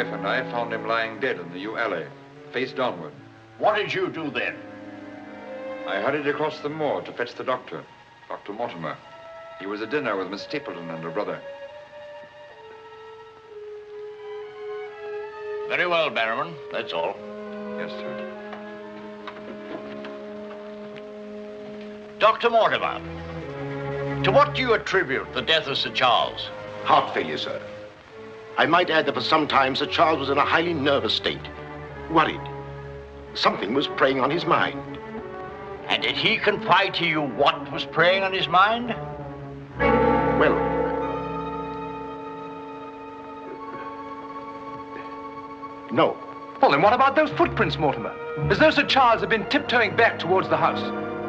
wife and I found him lying dead in the yew alley, face downward. What did you do then? I hurried across the moor to fetch the doctor, Dr. Mortimer. He was at dinner with Miss Stapleton and her brother. Very well, Barrowman. That's all. Yes, sir. Dr. Mortimer, to what do you attribute the death of Sir Charles? Heart failure, sir. I might add that for some time Sir Charles was in a highly nervous state. Worried. Something was preying on his mind. And did he confide to you what was preying on his mind? Well, no. Well, then what about those footprints, Mortimer? As though Sir Charles had been tiptoeing back towards the house.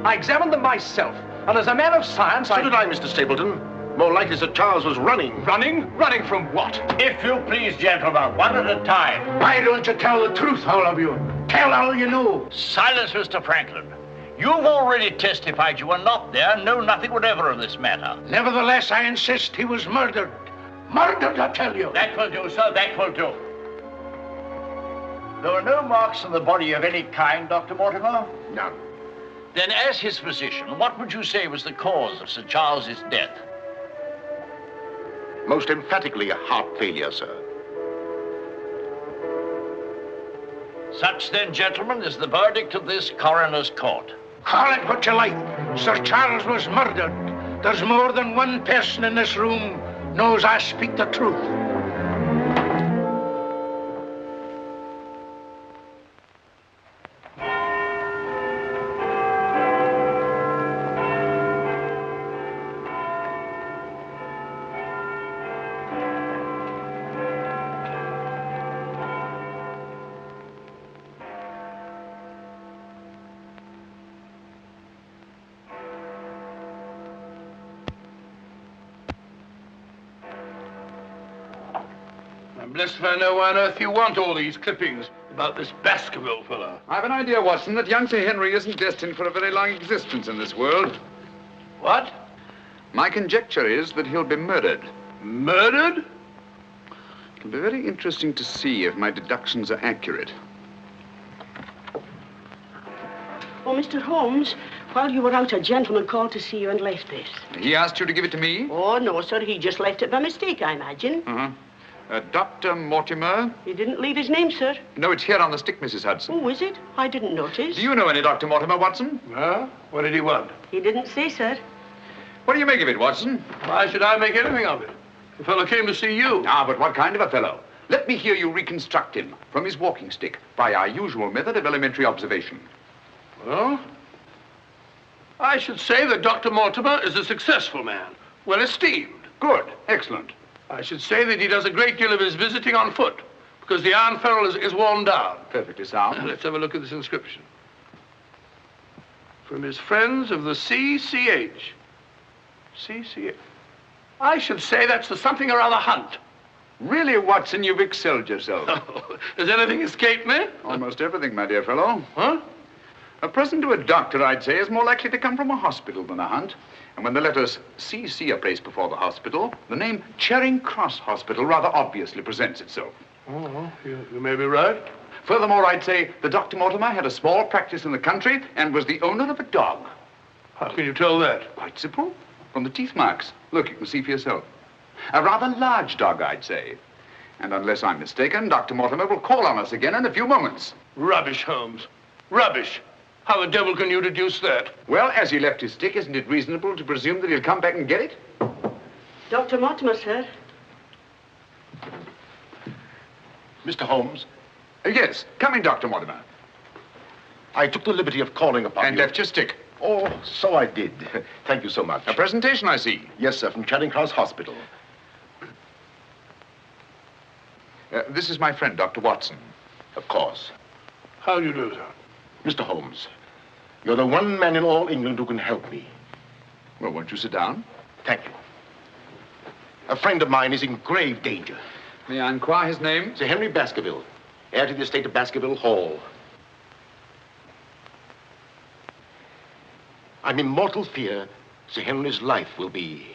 I examined them myself, and as a man of science, So did I, Mr. Stapleton. More likely Sir Charles was running. Running? Running from what? If you please, gentlemen, one at a time. Why don't you tell the truth, all of you? Tell all you know. Silence, Mr. Franklin. You've already testified you were not there and know nothing whatever of this matter. Nevertheless, I insist he was murdered. Murdered, I tell you. That will do, sir, that will do. There were no marks on the body of any kind, Dr. Mortimer? None. Then, as his physician, what would you say was the cause of Sir Charles's death? Most emphatically a heart failure, sir. Such, then, gentlemen, is the verdict of this coroner's court. Call it what you like. Sir Charles was murdered. There's more than one person in this room knows I speak the truth. I'm blessed if I know why on earth you want all these clippings about this Baskerville fellow. I've an idea, Watson, that young Sir Henry isn't destined for a very long existence in this world. What? My conjecture is that he'll be murdered. Murdered? It'll be very interesting to see if my deductions are accurate. Oh, Mr. Holmes, while you were out, a gentleman called to see you and left this. He asked you to give it to me? Oh, no, sir. He just left it by mistake, I imagine. Uh-huh. Dr. Mortimer? He didn't leave his name, sir. No, it's here on the stick, Mrs. Hudson. Oh, is it? I didn't notice. Do you know any Dr. Mortimer, Watson? Huh? What did he want? He didn't say, sir. What do you make of it, Watson? Why should I make anything of it? The fellow came to see you. Ah, but what kind of a fellow? Let me hear you reconstruct him from his walking stick by our usual method of elementary observation. Well, I should say that Dr. Mortimer is a successful man, well esteemed. Good. Excellent. I should say that he does a great deal of his visiting on foot, because the iron ferrule is worn down. Perfectly sound. Let's have a look at this inscription. From his friends of the CCH. CCH. I should say that's the something or other hunt. Really, Watson, you've excelled yourself. Has anything escaped me? Almost everything, my dear fellow. Huh? A present to a doctor, I'd say, is more likely to come from a hospital than a hunt. And when the letters CC are placed before the hospital, the name Charing Cross Hospital rather obviously presents itself. Oh, you may be right. Furthermore, I'd say that Dr. Mortimer had a small practice in the country and was the owner of a dog. How can you tell that? Quite simple. From the teeth marks. Look, you can see for yourself. A rather large dog, I'd say. And unless I'm mistaken, Dr. Mortimer will call on us again in a few moments. Rubbish, Holmes. Rubbish. How the devil can you deduce that? Well, as he left his stick, isn't it reasonable to presume that he'll come back and get it? Dr. Mortimer, sir. Mr. Holmes, Yes. Come in, Dr. Mortimer. I took the liberty of calling upon And you. left your stick. Oh, so I did. Thank you so much. A presentation, I see. Yes, sir, from Charing Cross Hospital. This is my friend, Dr. Watson. Of course. How do you do, sir? Mr. Holmes, you're the one man in all England who can help me. Well, won't you sit down? Thank you. A friend of mine is in grave danger. May I inquire his name? Sir Henry Baskerville, heir to the estate of Baskerville Hall. I'm in mortal fear Sir Henry's life will be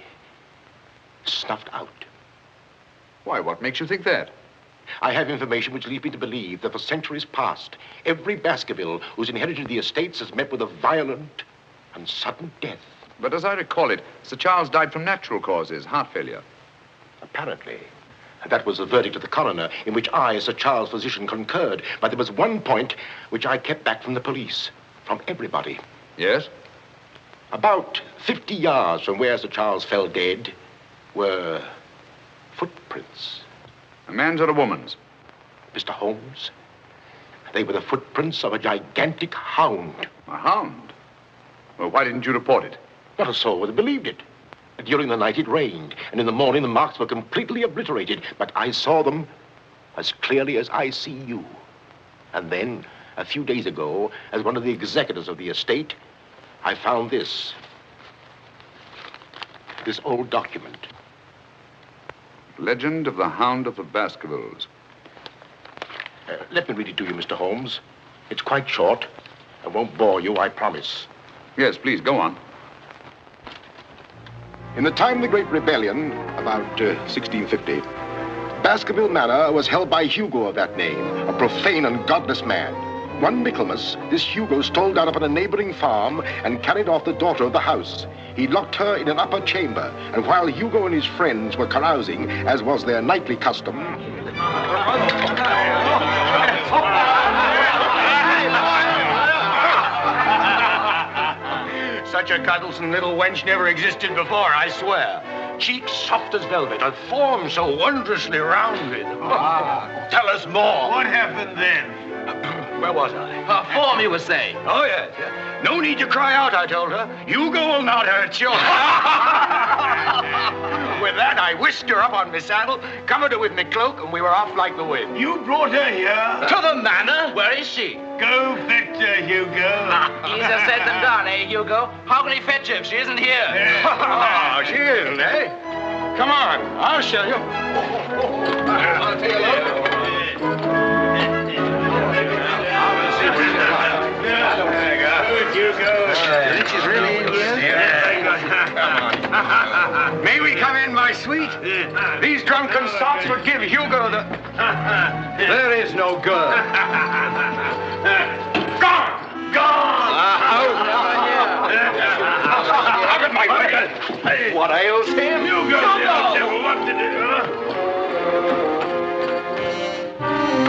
snuffed out. Why, what makes you think that? I have information which leads me to believe that for centuries past, every Baskerville who's inherited the estates has met with a violent and sudden death. But as I recall it, Sir Charles died from natural causes, heart failure. Apparently. That was the verdict of the coroner, in which I, as Sir Charles' physician, concurred. But there was one point which I kept back from the police, from everybody. Yes? About 50 yards from where Sir Charles fell dead were footprints. A man's or a woman's? Mr. Holmes, they were the footprints of a gigantic hound. A hound? Well, why didn't you report it? Not a soul would have believed it. During the night it rained, and in the morning the marks were completely obliterated, but I saw them as clearly as I see you. And then, a few days ago, as one of the executors of the estate, I found this old document. Legend of the Hound of the Baskervilles. Let me read it to you, Mr. Holmes. It's quite short. I won't bore you, I promise. Yes, please, go on. In the time of the Great Rebellion, about 1650, Baskerville Manor was held by Hugo of that name, a profane and godless man. One Michaelmas, this Hugo stole down upon a neighboring farm and carried off the daughter of the house. He locked her in an upper chamber, and while Hugo and his friends were carousing, as was their nightly custom, Such a cuddlesome little wench never existed before, I swear. Cheeks soft as velvet, a form so wondrously rounded. Tell us more. What happened then? Where was I? Her form, you were saying. Oh, yes. No need to cry out, I told her. Hugo will not hurt you. With that, I whisked her up on my saddle, covered her with my cloak, and we were off like the wind. You brought her here? To the manor? Where is she? Go fetch her, Hugo. Easier said than done, eh, Hugo? How can he fetch her if she isn't here? Oh, she isn't, eh? Come on, I'll show you. I'll take a look. She's really in here? May we come in, my sweet? These drunken sots would give Hugo the... There is no girl. Gone! Gone! Out of my way! What ails him? Hugo, devil, what to do?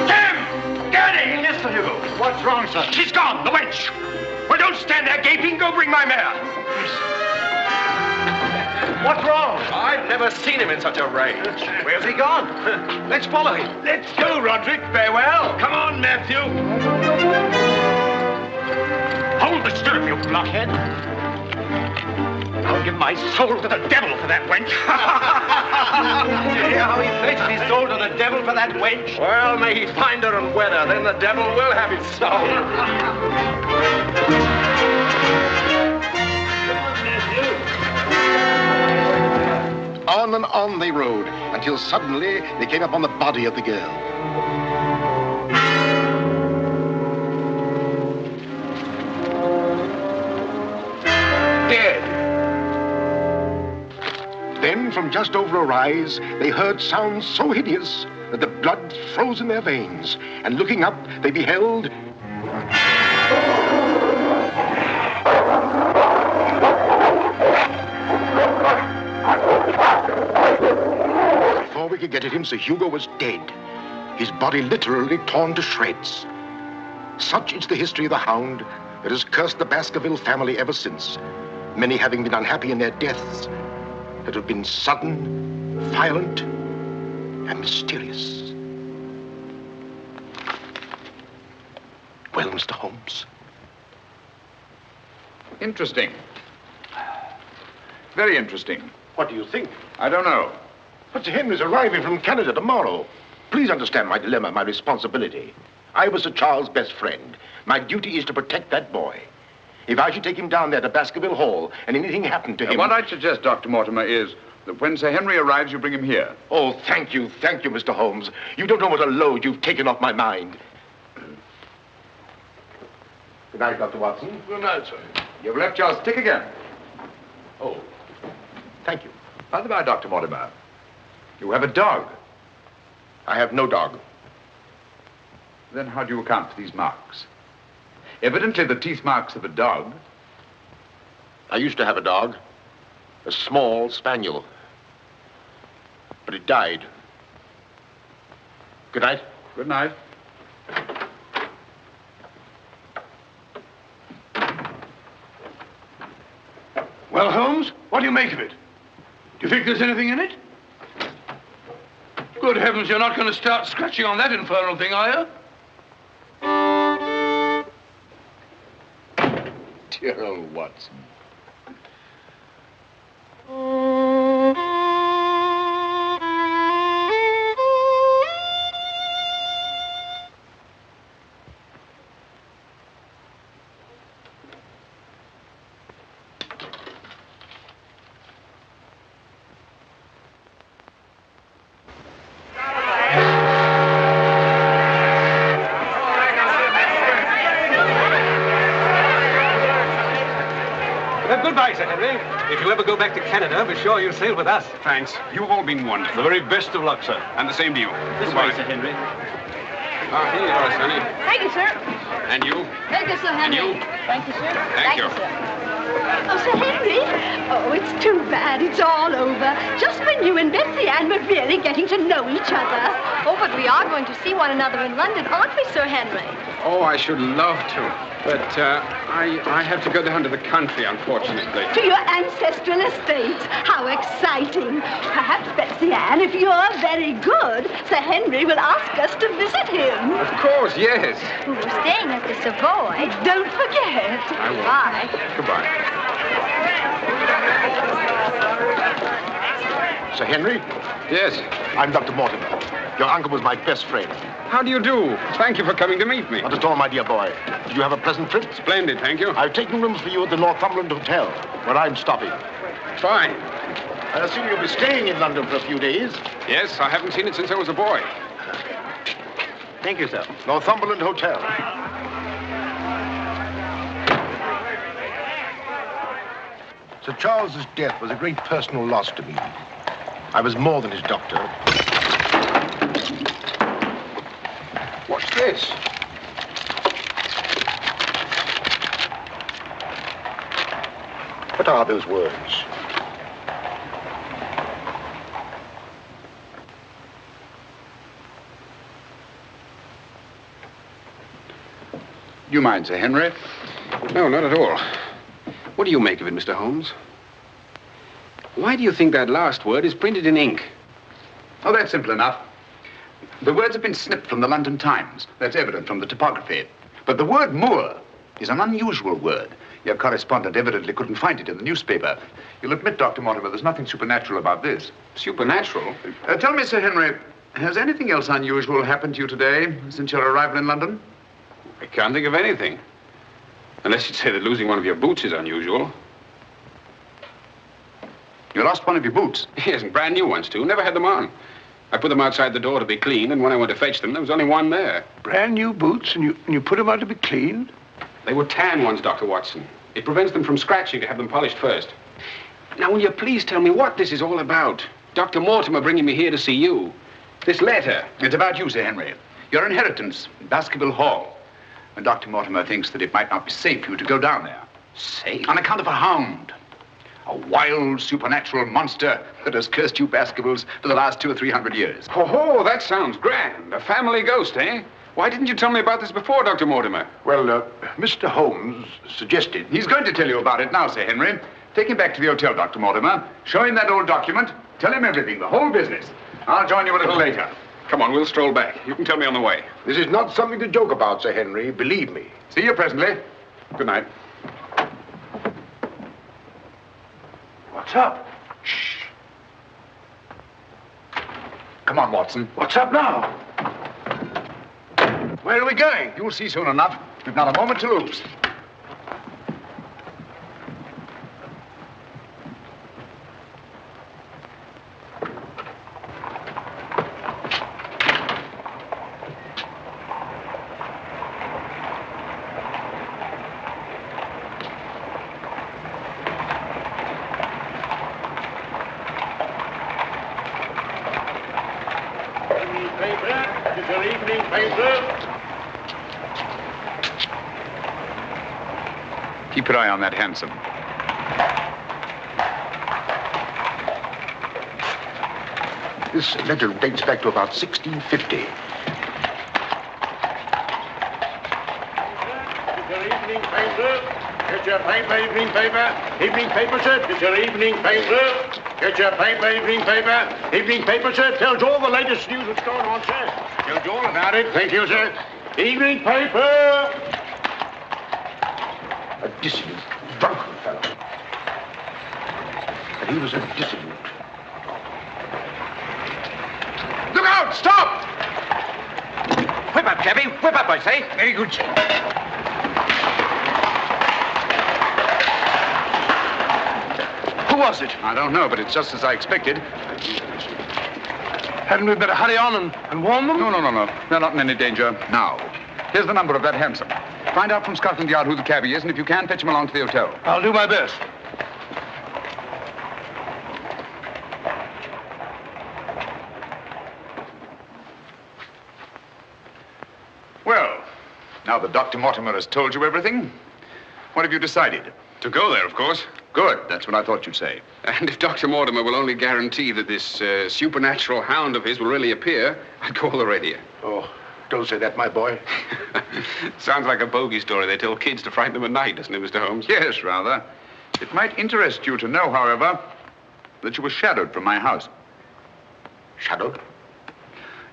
Tim! Gurney! Yes, Sir Hugo. What's wrong, sir? She's gone, the wench. Well, don't stand there gaping. Go bring my mare. What's wrong? I've never seen him in such a rage. Where's he gone? Let's follow him. Let's go, Roderick. Farewell. Come on, Matthew. Hold the stirrup, you blockhead. I'll give my soul to the devil for that wench. Did you hear how he pledged his soul to the devil for that wench? Well, may he find her and wed her, then the devil will have his soul. On and on they rode, until suddenly they came upon the body of the girl. Dead. Then, from just over a rise, they heard sounds so hideous that the blood froze in their veins. And looking up, they beheld... Before we could get at him, Sir Hugo was dead. His body literally torn to shreds. Such is the history of the Hound that has cursed the Baskerville family ever since. Many having been unhappy in their deaths that have been sudden, violent, and mysterious. Well, Mr. Holmes? Interesting. Very interesting. What do you think? I don't know. But Sir Henry's arriving from Canada tomorrow. Please understand my dilemma, my responsibility. I was Sir Charles' best friend. My duty is to protect that boy. If I should take him down there to Baskerville Hall and anything happened to him... What I'd suggest, Dr. Mortimer, is that when Sir Henry arrives, you bring him here. Oh, thank you, Mr. Holmes. You don't know what a load you've taken off my mind. Good night, Dr. Watson. Good night, sir. You've left your stick again. Oh, thank you. By the by, Dr. Mortimer, you have a dog. I have no dog. Then how do you account for these marks? Evidently the teeth marks of a dog. I used to have a dog, a small spaniel. But it died. Good night. Good night. Well, Holmes, what do you make of it? Do you think there's anything in it? Good heavens, you're not going to start scratching on that infernal thing, are you? Dear old Watson. Goodbye, Sir Henry. If you ever go back to Canada, be sure you sail with us. Thanks. You've all been wonderful. The very best of luck, sir. And the same to you. This way, Sir Henry. Ah, here you are, Sonny. Thank you, sir. And you? Thank you, Sir Henry. And you? Thank you, sir. Thank you. sir. Oh, Sir Henry. Oh, it's too bad. It's all over. Just when you and Betsy Ann were really getting to know each other. Oh, but we are going to see one another in London, aren't we, Sir Henry? Oh, I should love to. But I have to go down to the country, unfortunately. To your ancestral estates. How exciting. Perhaps, Betsy Ann, if you're very good, Sir Henry will ask us to visit him. Of course, yes. We're staying at the Savoy. Don't forget. I won't. Bye. Goodbye. Sir Henry, Yes. I'm Dr. Mortimer. Your uncle was my best friend. How do you do? Thank you for coming to meet me. Not at all, my dear boy. Did you have a pleasant trip? Splendid, thank you. I've taken rooms for you at the Northumberland Hotel, where I'm stopping. Fine. I assume you'll be staying in London for a few days. Yes, I haven't seen it since I was a boy. Thank you, sir. Northumberland Hotel. Sir Charles's death was a great personal loss to me. I was more than his doctor. What's this? What are those words? Do you mind, Sir Henry? No, not at all. What do you make of it, Mr. Holmes? Why do you think that last word is printed in ink? Oh, that's simple enough. The words have been snipped from the London Times. That's evident from the typography. But the word moor is an unusual word. Your correspondent evidently couldn't find it in the newspaper. You'll admit, Dr. Mortimer, there's nothing supernatural about this. Supernatural? Tell me, Sir Henry, has anything else unusual happened to you today since your arrival in London? I can't think of anything. Unless you'd say that losing one of your boots is unusual. You lost one of your boots? Yes, and brand new ones, too. Never had them on. I put them outside the door to be cleaned, and when I went to fetch them, there was only one there. Brand new boots, and you put them out to be cleaned? They were tan ones, Dr. Watson. It prevents them from scratching to have them polished first. Now, will you please tell me what this is all about? Dr. Mortimer bringing me here to see you. This letter. It's about you, Sir Henry. Your inheritance in Baskerville Hall. And Dr. Mortimer thinks that it might not be safe for you to go down there. Safe? On account of a hound. A wild, supernatural monster that has cursed you Baskervilles for the last 200 or 300 years. Oh, that sounds grand. A family ghost, eh? Why didn't you tell me about this before, Dr. Mortimer? Well, Mr. Holmes suggested... He's going to tell you about it now, Sir Henry. Take him back to the hotel, Dr. Mortimer. Show him that old document. Tell him everything, the whole business. I'll join you a little later. Come on, we'll stroll back. You can tell me on the way. This is not something to joke about, Sir Henry. Believe me. See you presently. Good night. What's up? Shh. Come on, Watson. What's up now? Where are we going? You'll see soon enough. We've not a moment to lose. It's your evening paper. Keep your eye on that hansom. This letter dates back to about 1650. It's your evening paper. Get your paper, evening paper. Evening paper, sir. It's your evening paper. Get your paper, evening paper. Evening paper, sir. Tells all the latest news that's going on, sir. Tells you all about it. Thank you, sir. Evening paper. A dissident, drunken fellow. And he was a dissident. Look out! Stop! Whip up, cabby. Whip up, I say. Very good, sir. Who was it? I don't know, but it's just as I expected. Hadn't we better hurry on and warn them? No. They're not in any danger now. Here's the number of that hansom. Find out from Scotland Yard who the cabby is, and if you can, fetch him along to the hotel. I'll do my best. Well, now that Dr. Mortimer has told you everything, what have you decided? To go there, of course. Good. That's what I thought you'd say. And if Dr. Mortimer will only guarantee that this supernatural hound of his will really appear, I'd call the radio. Oh, don't say that, my boy. Sounds like a bogey story they tell kids to frighten them at night, doesn't it, Mr. Holmes? Yes, rather. It might interest you to know, however, that you were shadowed from my house. Shadowed?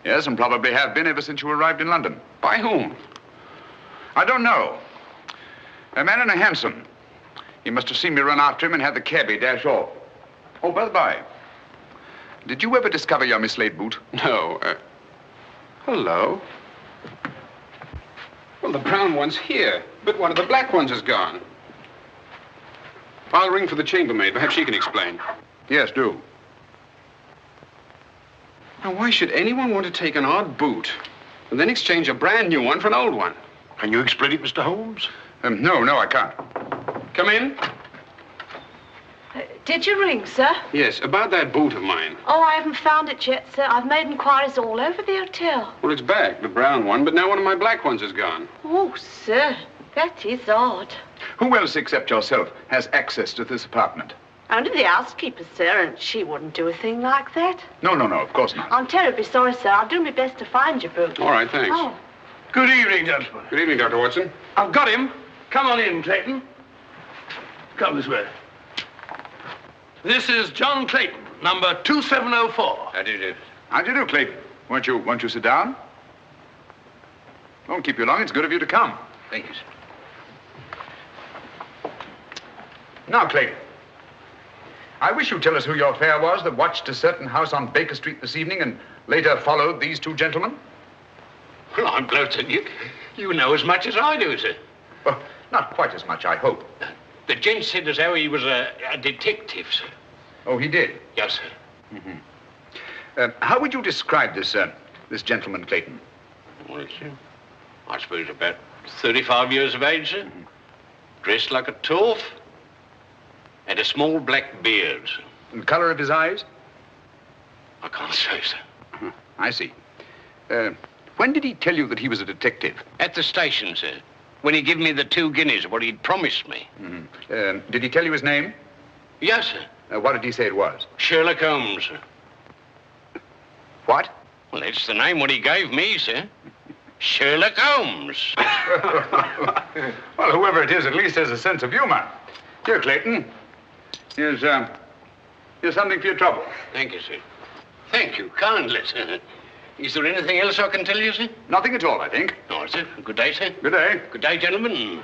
Yes, and probably have been ever since you arrived in London. By whom? I don't know. A man in a hansom. He must have seen me run after him and had the cabby dash off. Oh, by the by, did you ever discover your mislaid boot? No. Hello. Well, the brown one's here, but one of the black ones is gone. I'll ring for the chambermaid. Perhaps she can explain. Yes, do. Now, why should anyone want to take an odd boot and then exchange a brand new one for an old one? Can you explain it, Mr. Holmes? No, I can't. Come in. Did you ring, sir? Yes, about that boot of mine. Oh, I haven't found it yet, sir. I've made inquiries all over the hotel. Well, it's back, the brown one, but now one of my black ones is gone. Oh, sir, that is odd. Who else except yourself has access to this apartment? Only the housekeeper, sir, and she wouldn't do a thing like that. No, of course not. I'm terribly sorry, sir. I'll do my best to find your boot. All right, thanks. Oh. Good evening, gentlemen. Good evening, Dr. Watson. I've got him. Come on in, Clayton. Come this way. This is John Clayton, number 2704. How do you do? How do you do, Clayton? Won't you sit down? Won't keep you long. It's good of you to come. Thank you, sir. Now, Clayton, I wish you'd tell us who your fare was that watched a certain house on Baker Street this evening and later followed these two gentlemen. Well, I'm glad that you know as much as I do, sir. Well, not quite as much, I hope. The gent said as how he was a detective, sir. Oh, he did? Yes, sir. Mm-hmm. How would you describe this gentleman, Clayton? Well, it's, I suppose about 35 years of age, sir. Dressed like a toff. And a small black beard, sir. And the color of his eyes? I can't say, sir. I see. When did he tell you that he was a detective? At the station, sir. When he gave me the 2 guineas, what he'd promised me. Mm-hmm. Did he tell you his name? Yes, sir. What did he say it was? Sherlock Holmes, sir. What? Well, that's the name what he gave me, sir. Sherlock Holmes. Well, whoever it is at least has a sense of humor. Here, Clayton. Here's something for your trouble. Thank you, sir. Thank you kindly, sir. Is there anything else I can tell you, sir? Nothing at all, I think. All right, sir. Good day, sir. Good day. Good day, gentlemen.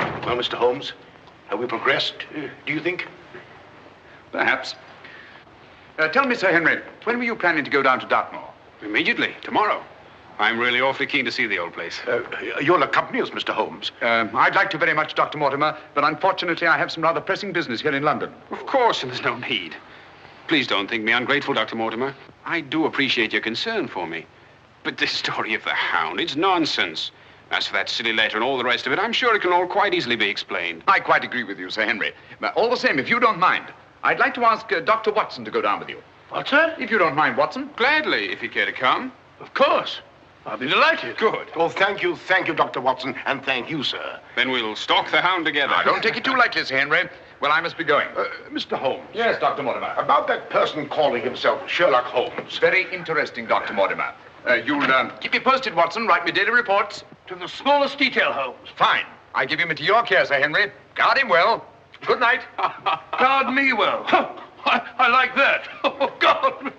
Well, Mr. Holmes, have we progressed, do you think? Perhaps. Tell me, Sir Henry, when were you planning to go down to Dartmoor? Immediately, tomorrow. I'm really awfully keen to see the old place. You'll accompany us, Mr. Holmes. I'd like to very much, Dr. Mortimer, but unfortunately I have some rather pressing business here in London. Of course, and there's no need. Please don't think me ungrateful, Dr. Mortimer. I do appreciate your concern for me. But this story of the Hound, it's nonsense. As for that silly letter and all the rest of it, I'm sure it can all quite easily be explained. I quite agree with you, Sir Henry. But all the same, if you don't mind, I'd like to ask Dr. Watson to go down with you. What's that? If you don't mind, Watson. Gladly, if you care to come. Of course. I'll be delighted. Good. Oh, thank you, Dr. Watson, and thank you, sir. Then we'll stalk the Hound together. Now, don't take it too lightly, Sir Henry. Well, I must be going. Mr. Holmes. Yes, Dr. Mortimer. About that person calling himself Sherlock Holmes. Very interesting, Dr. Mortimer. You'll keep me posted, Watson. Write me daily reports. To the smallest detail, Holmes. Fine. I give him into your care, Sir Henry. Guard him well. Good night. Guard me well. I like that. Oh, God.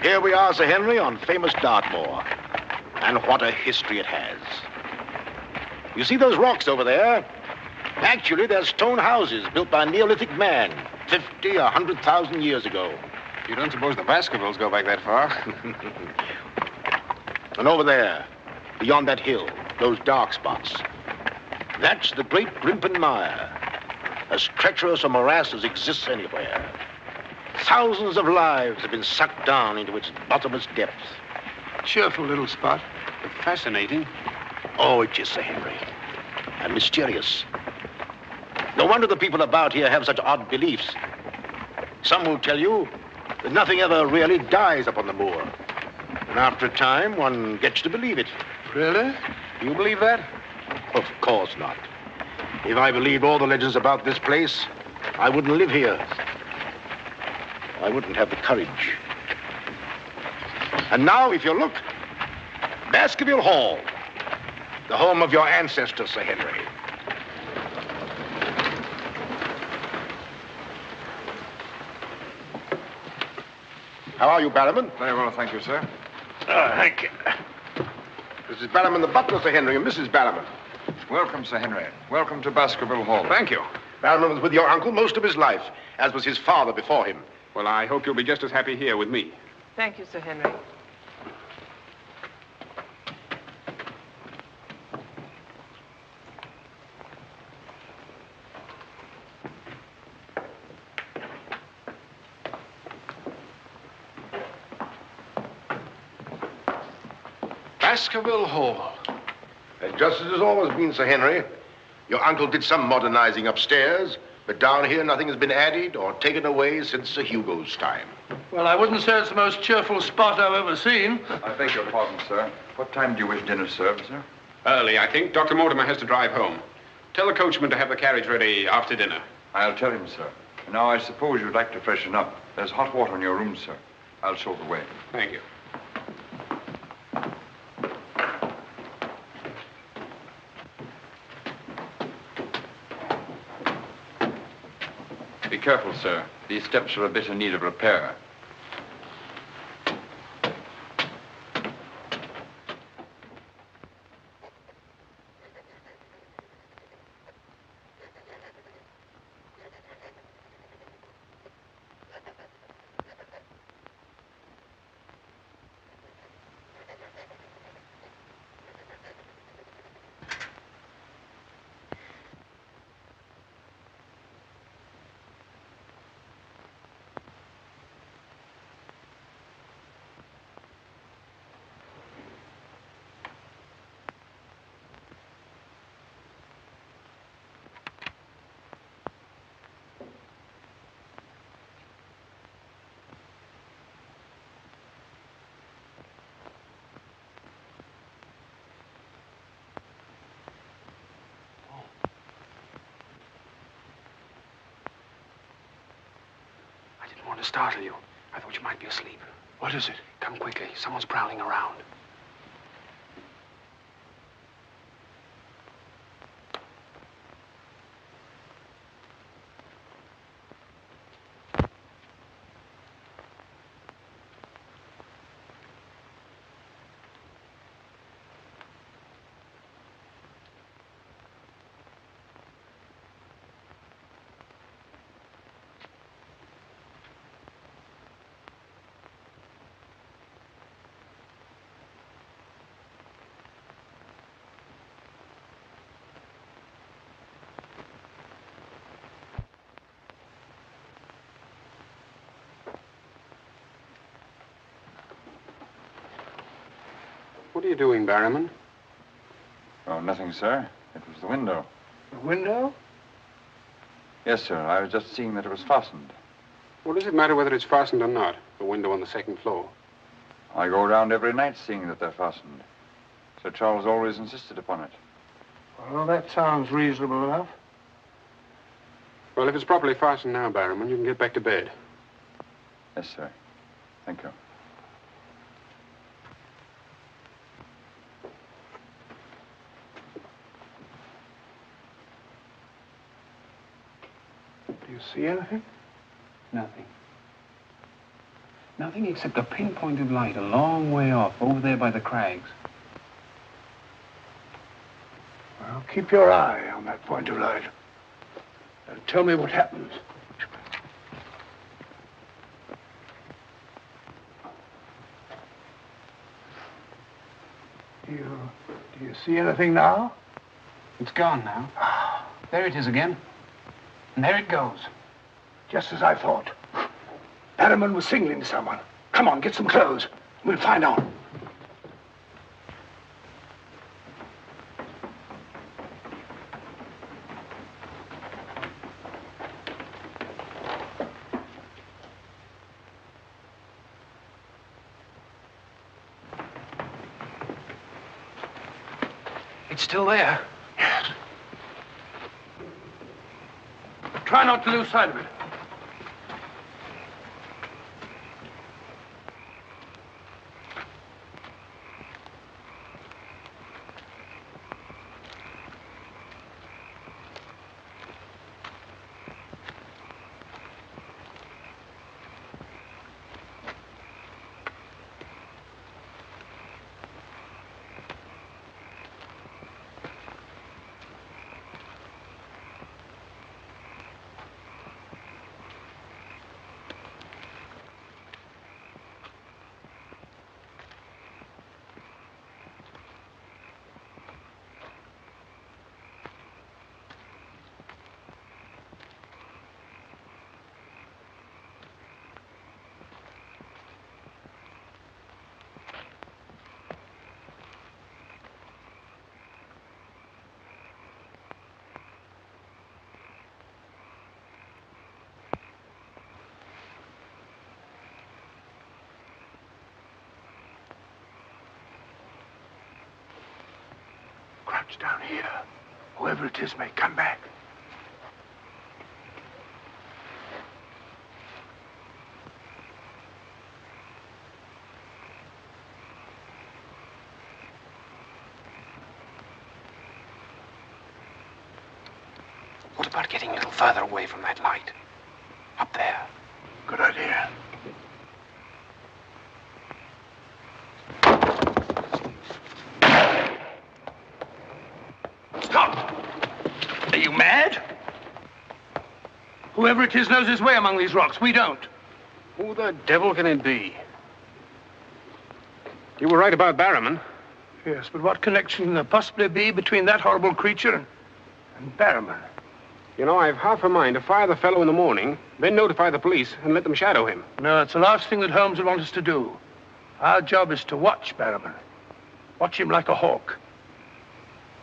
Here we are, Sir Henry, on famous Dartmoor. And what a history it has. You see those rocks over there? Actually, they're stone houses built by a Neolithic man 50, 100,000 years ago. You don't suppose the Baskervilles go back that far? And over there, beyond that hill, those dark spots, that's the great Grimpen Mire, as treacherous a morass as exists anywhere. Thousands of lives have been sucked down into its bottomless depths. Cheerful little spot. Fascinating. Oh, it is, Sir Henry. And mysterious. No wonder the people about here have such odd beliefs. Some will tell you that nothing ever really dies up on the moor. And after a time, one gets to believe it. Really? You believe that? Of course not. If I believed all the legends about this place, I wouldn't live here. I wouldn't have the courage. And now, if you look, Baskerville Hall, the home of your ancestors, Sir Henry. How are you, Barrowman? Very well, thank you, sir. Thank you. This is Barrowman the butler, Sir Henry, and Mrs. Barrowman. Welcome, Sir Henry. Welcome to Baskerville Hall. Thank you. Barrowman was with your uncle most of his life, as was his father before him. Well, I hope you'll be just as happy here with me. Thank you, Sir Henry. Baskerville Hall. And just as it's always been, Sir Henry, your uncle did some modernizing upstairs, but down here nothing has been added or taken away since Sir Hugo's time. Well, I wouldn't say it's the most cheerful spot I've ever seen. I beg your pardon, sir. What time do you wish dinner served, sir? Early, I think. Dr. Mortimer has to drive home. Tell the coachman to have the carriage ready after dinner. I'll tell him, sir. Now, I suppose you'd like to freshen up. There's hot water in your room, sir. I'll show the way. Thank you. Be careful, sir. These steps are a bit in need of repair. I didn't want to startle you. I thought you might be asleep. What is it? Come quickly. Someone's prowling around. What are you doing, Barrowman? Oh, nothing, sir. It was the window. The window? Yes, sir. I was just seeing that it was fastened. What does it matter whether it's fastened or not? The window on the second floor. I go around every night seeing that they're fastened. Sir Charles always insisted upon it. Well, that sounds reasonable enough. Well, if it's properly fastened now, Barrowman, you can get back to bed. Yes, sir. Thank you. Do you see anything? Nothing. Nothing except a pinpoint of light a long way off, over there by the crags. Well, keep your eye on that point of light. And tell me what happens. Do you see anything now? It's gone now. There it is again. And there it goes. Just as I thought. Barrowman was signaling to someone. Come on, get some clothes. We'll find out. It's still there. Yes. Try not to lose sight of it. Crouch down here. Whoever it is may come back. What about getting a little further away from that light? Up there. Good idea. Stop! Are you mad? Whoever it is knows his way among these rocks. We don't. Who the devil can it be? You were right about Barrowman. Yes, but what connection can there possibly be between that horrible creature and Barrowman? You know, I've half a mind to fire the fellow in the morning, then notify the police and let them shadow him. No, it's the last thing that Holmes would want us to do. Our job is to watch Barrowman. Watch him like a hawk.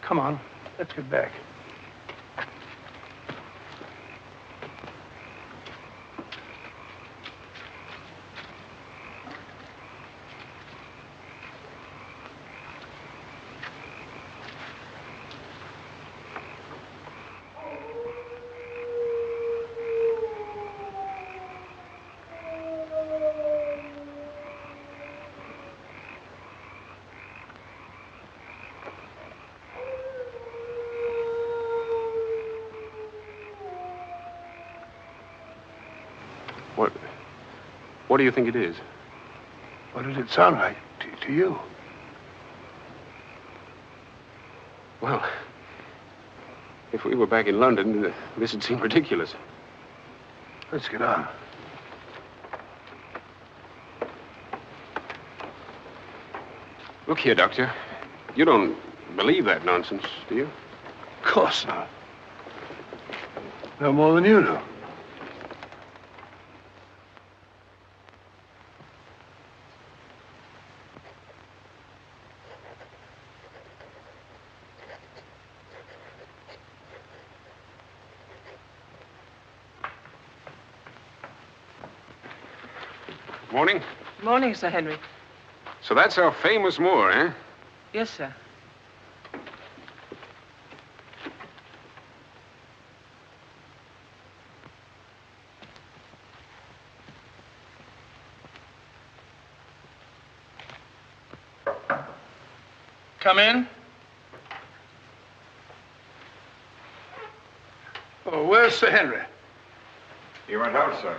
Come on, let's get back. What do you think it is? What did it sound like to you? Well, if we were back in London, this would seem ridiculous. Let's get on. Look here, Doctor. You don't believe that nonsense, do you? Of course not. No more than you do. Morning. Morning, Sir Henry. So that's our famous moor, eh? Yes, sir. Come in. Oh, where's Sir Henry? He went out, sir.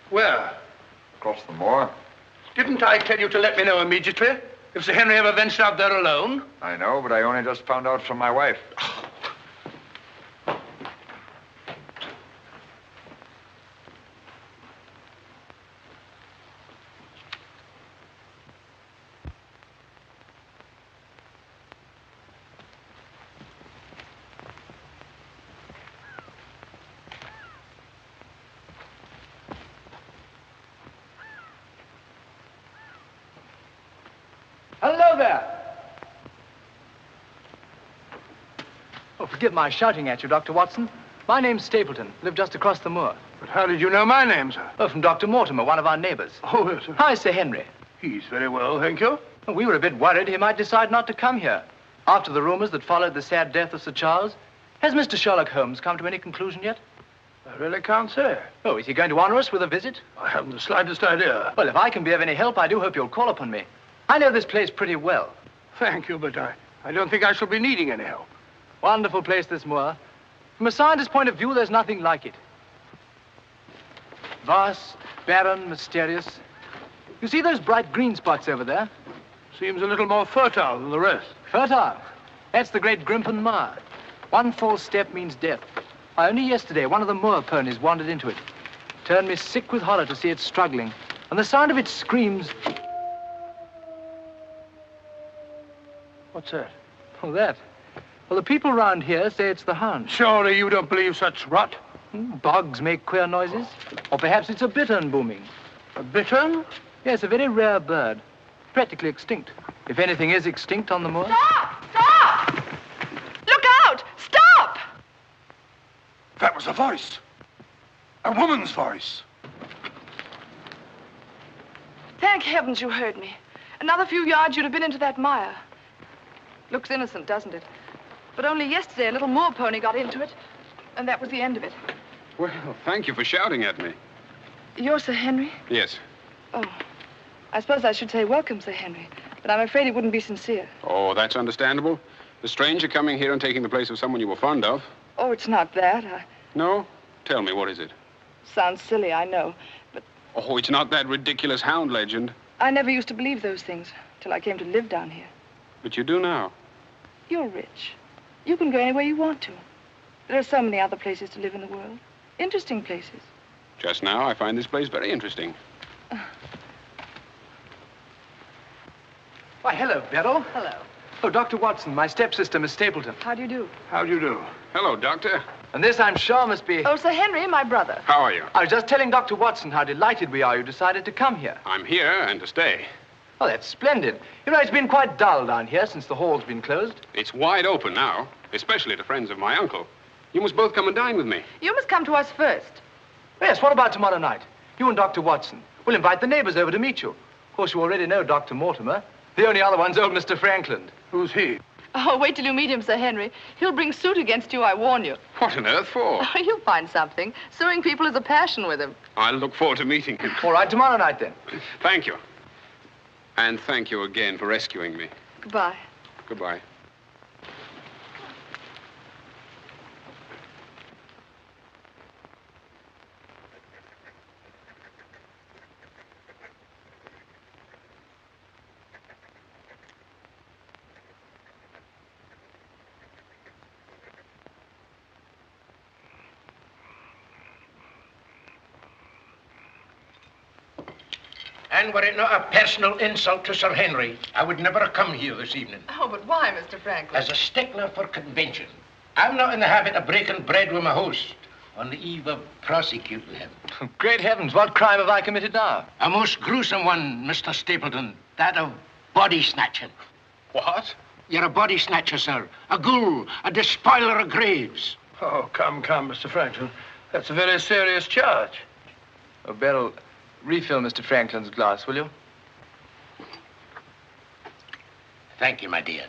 Where? Across the moor. Didn't I tell you to let me know immediately if Sir Henry ever ventured out there alone? I know, but I only just found out from my wife. Hello there. Oh, forgive my shouting at you, Dr. Watson. My name's Stapleton. Live just across the moor. But how did you know my name, sir? Oh, from Dr. Mortimer, one of our neighbors. Oh, yes, sir. How is Sir Henry? He's very well, thank you. Well, we were a bit worried he might decide not to come here. After the rumors that followed the sad death of Sir Charles, has Mr. Sherlock Holmes come to any conclusion yet? I really can't say. Oh, is he going to honor us with a visit? I haven't the slightest idea. Well, if I can be of any help, I do hope you'll call upon me. I know this place pretty well. Thank you, but I don't think I shall be needing any help. Wonderful place, this moor. From a scientist's point of view, there's nothing like it. Vast, barren, mysterious. You see those bright green spots over there? Seems a little more fertile than the rest. Fertile? That's the great Grimpen Mire. One false step means death. Only yesterday, one of the moor ponies wandered into it. Turned me sick with horror to see it struggling. And the sound of its screams... What's that? Oh, that? Well, the people around here say it's the Hound. Surely you don't believe such rot? Bogs make queer noises. Or perhaps it's a bittern booming. A bittern? Yes, a very rare bird. Practically extinct. If anything is extinct on the moor. Stop! Stop! Look out! Stop! That was a voice. A woman's voice. Thank heavens you heard me. Another few yards, you'd have been into that mire. Looks innocent, doesn't it? But only yesterday, a little moor pony got into it, and that was the end of it. Well, thank you for shouting at me. You're Sir Henry? Yes. Oh, I suppose I should say welcome, Sir Henry, but I'm afraid it wouldn't be sincere. Oh, that's understandable. A stranger coming here and taking the place of someone you were fond of. Oh, it's not that. No? Tell me, what is it? Sounds silly, I know, but Oh, it's not that ridiculous Hound legend. I never used to believe those things till I came to live down here. But you do now. You're rich. You can go anywhere you want to. There are so many other places to live in the world. Interesting places. Just now, I find this place very interesting. Why, hello, Beryl. Hello. Oh, Dr. Watson, my stepsister, Miss Stapleton. How do you do? How do you do? Hello, Doctor. And this, I'm sure, must be... Oh, Sir Henry, my brother. How are you? I was just telling Dr. Watson how delighted we are you decided to come here. I'm here and to stay. Oh, that's splendid. You know, it's been quite dull down here since the hall's been closed. It's wide open now, especially to friends of my uncle. You must both come and dine with me. You must come to us first. Yes, what about tomorrow night? You and Dr. Watson. We'll invite the neighbors over to meet you. Of course, you already know Dr. Mortimer. The only other one's old Mr. Frankland. Who's he? Oh, wait till you meet him, Sir Henry. He'll bring suit against you, I warn you. What on earth for? Oh, you'll find something. Suing people is a passion with him. I'll look forward to meeting him. All right, tomorrow night, then. Thank you. And thank you again for rescuing me. Goodbye. Goodbye. And were it not a personal insult to Sir Henry, I would never have come here this evening. Oh, but why, Mr. Franklin? As a stickler for convention. I'm not in the habit of breaking bread with my host on the eve of prosecuting him. Great heavens, what crime have I committed now? A most gruesome one, Mr. Stapleton. That of body snatching. What? You're a body snatcher, sir. A ghoul, a despoiler of graves. Oh, come, Mr. Franklin. That's a very serious charge. Oh, Beryl, Refill Mr. Franklin's glass, will you? Thank you, my dear.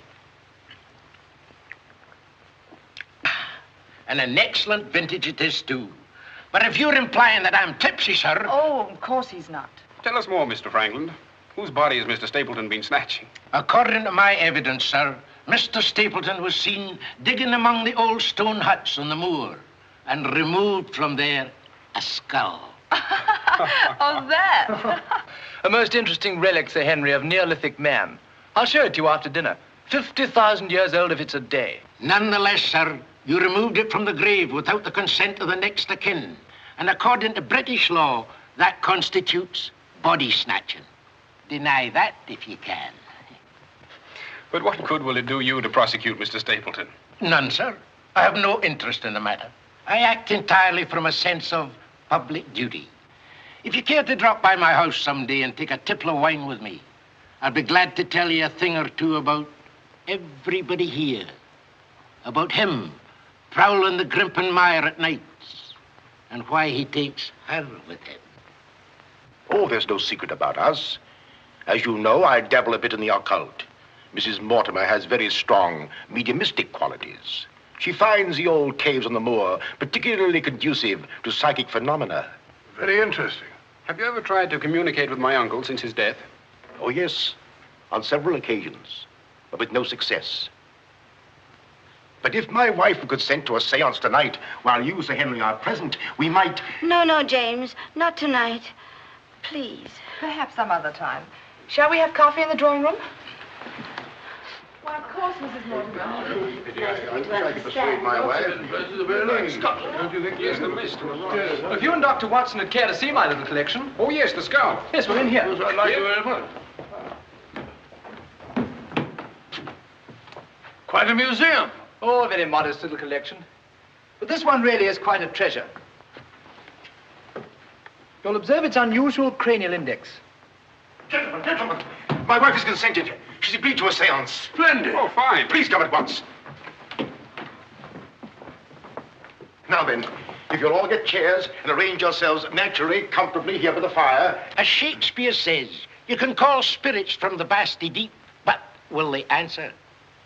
And an excellent vintage it is, too. But if you're implying that I'm tipsy, sir... Oh, of course he's not. Tell us more, Mr. Frankland. Whose body has Mr. Stapleton been snatching? According to my evidence, sir, Mr. Stapleton was seen digging among the old stone huts on the moor and removed from there a skull. Oh, that. A most interesting relic, Sir Henry, of Neolithic man. I'll show it to you after dinner. 50,000 years old if it's a day. Nonetheless, sir, you removed it from the grave without the consent of the next of kin. And according to British law, that constitutes body snatching. Deny that if you can. But what good will it do you to prosecute Mr. Stapleton? None, sir. I have no interest in the matter. I act entirely from a sense of public duty. If you care to drop by my house someday and take a tipple of wine with me, I'll be glad to tell you a thing or two about everybody here. About him prowling the Grimpen Mire at nights and why he takes her with him. Oh, there's no secret about us. As you know, I dabble a bit in the occult. Mrs. Mortimer has very strong mediumistic qualities. She finds the old caves on the moor particularly conducive to psychic phenomena. Very interesting. Have you ever tried to communicate with my uncle since his death? Oh, yes, on several occasions, but with no success. But if my wife would consent to a seance tonight, while you, Sir Henry, are present, we might... No, James, not tonight. Please. Perhaps some other time. Shall we have coffee in the drawing room? Why, of course, Mrs. Mortimer. I wish I could persuade my wife. Don't you think? Yes, the list. If you and Dr. Watson would care to see my little collection. Oh, yes, the skull. Yes, we're in here. I'd like you very much. Quite a museum. Oh, a very modest little collection. But this one really is quite a treasure. You'll observe its unusual cranial index. Gentlemen, my wife has consented. She's agreed to a seance. Splendid. Oh, fine. Please come at once. Now then, if you'll all get chairs and arrange yourselves naturally, comfortably here by the fire. As Shakespeare says, you can call spirits from the vasty deep, but will they answer?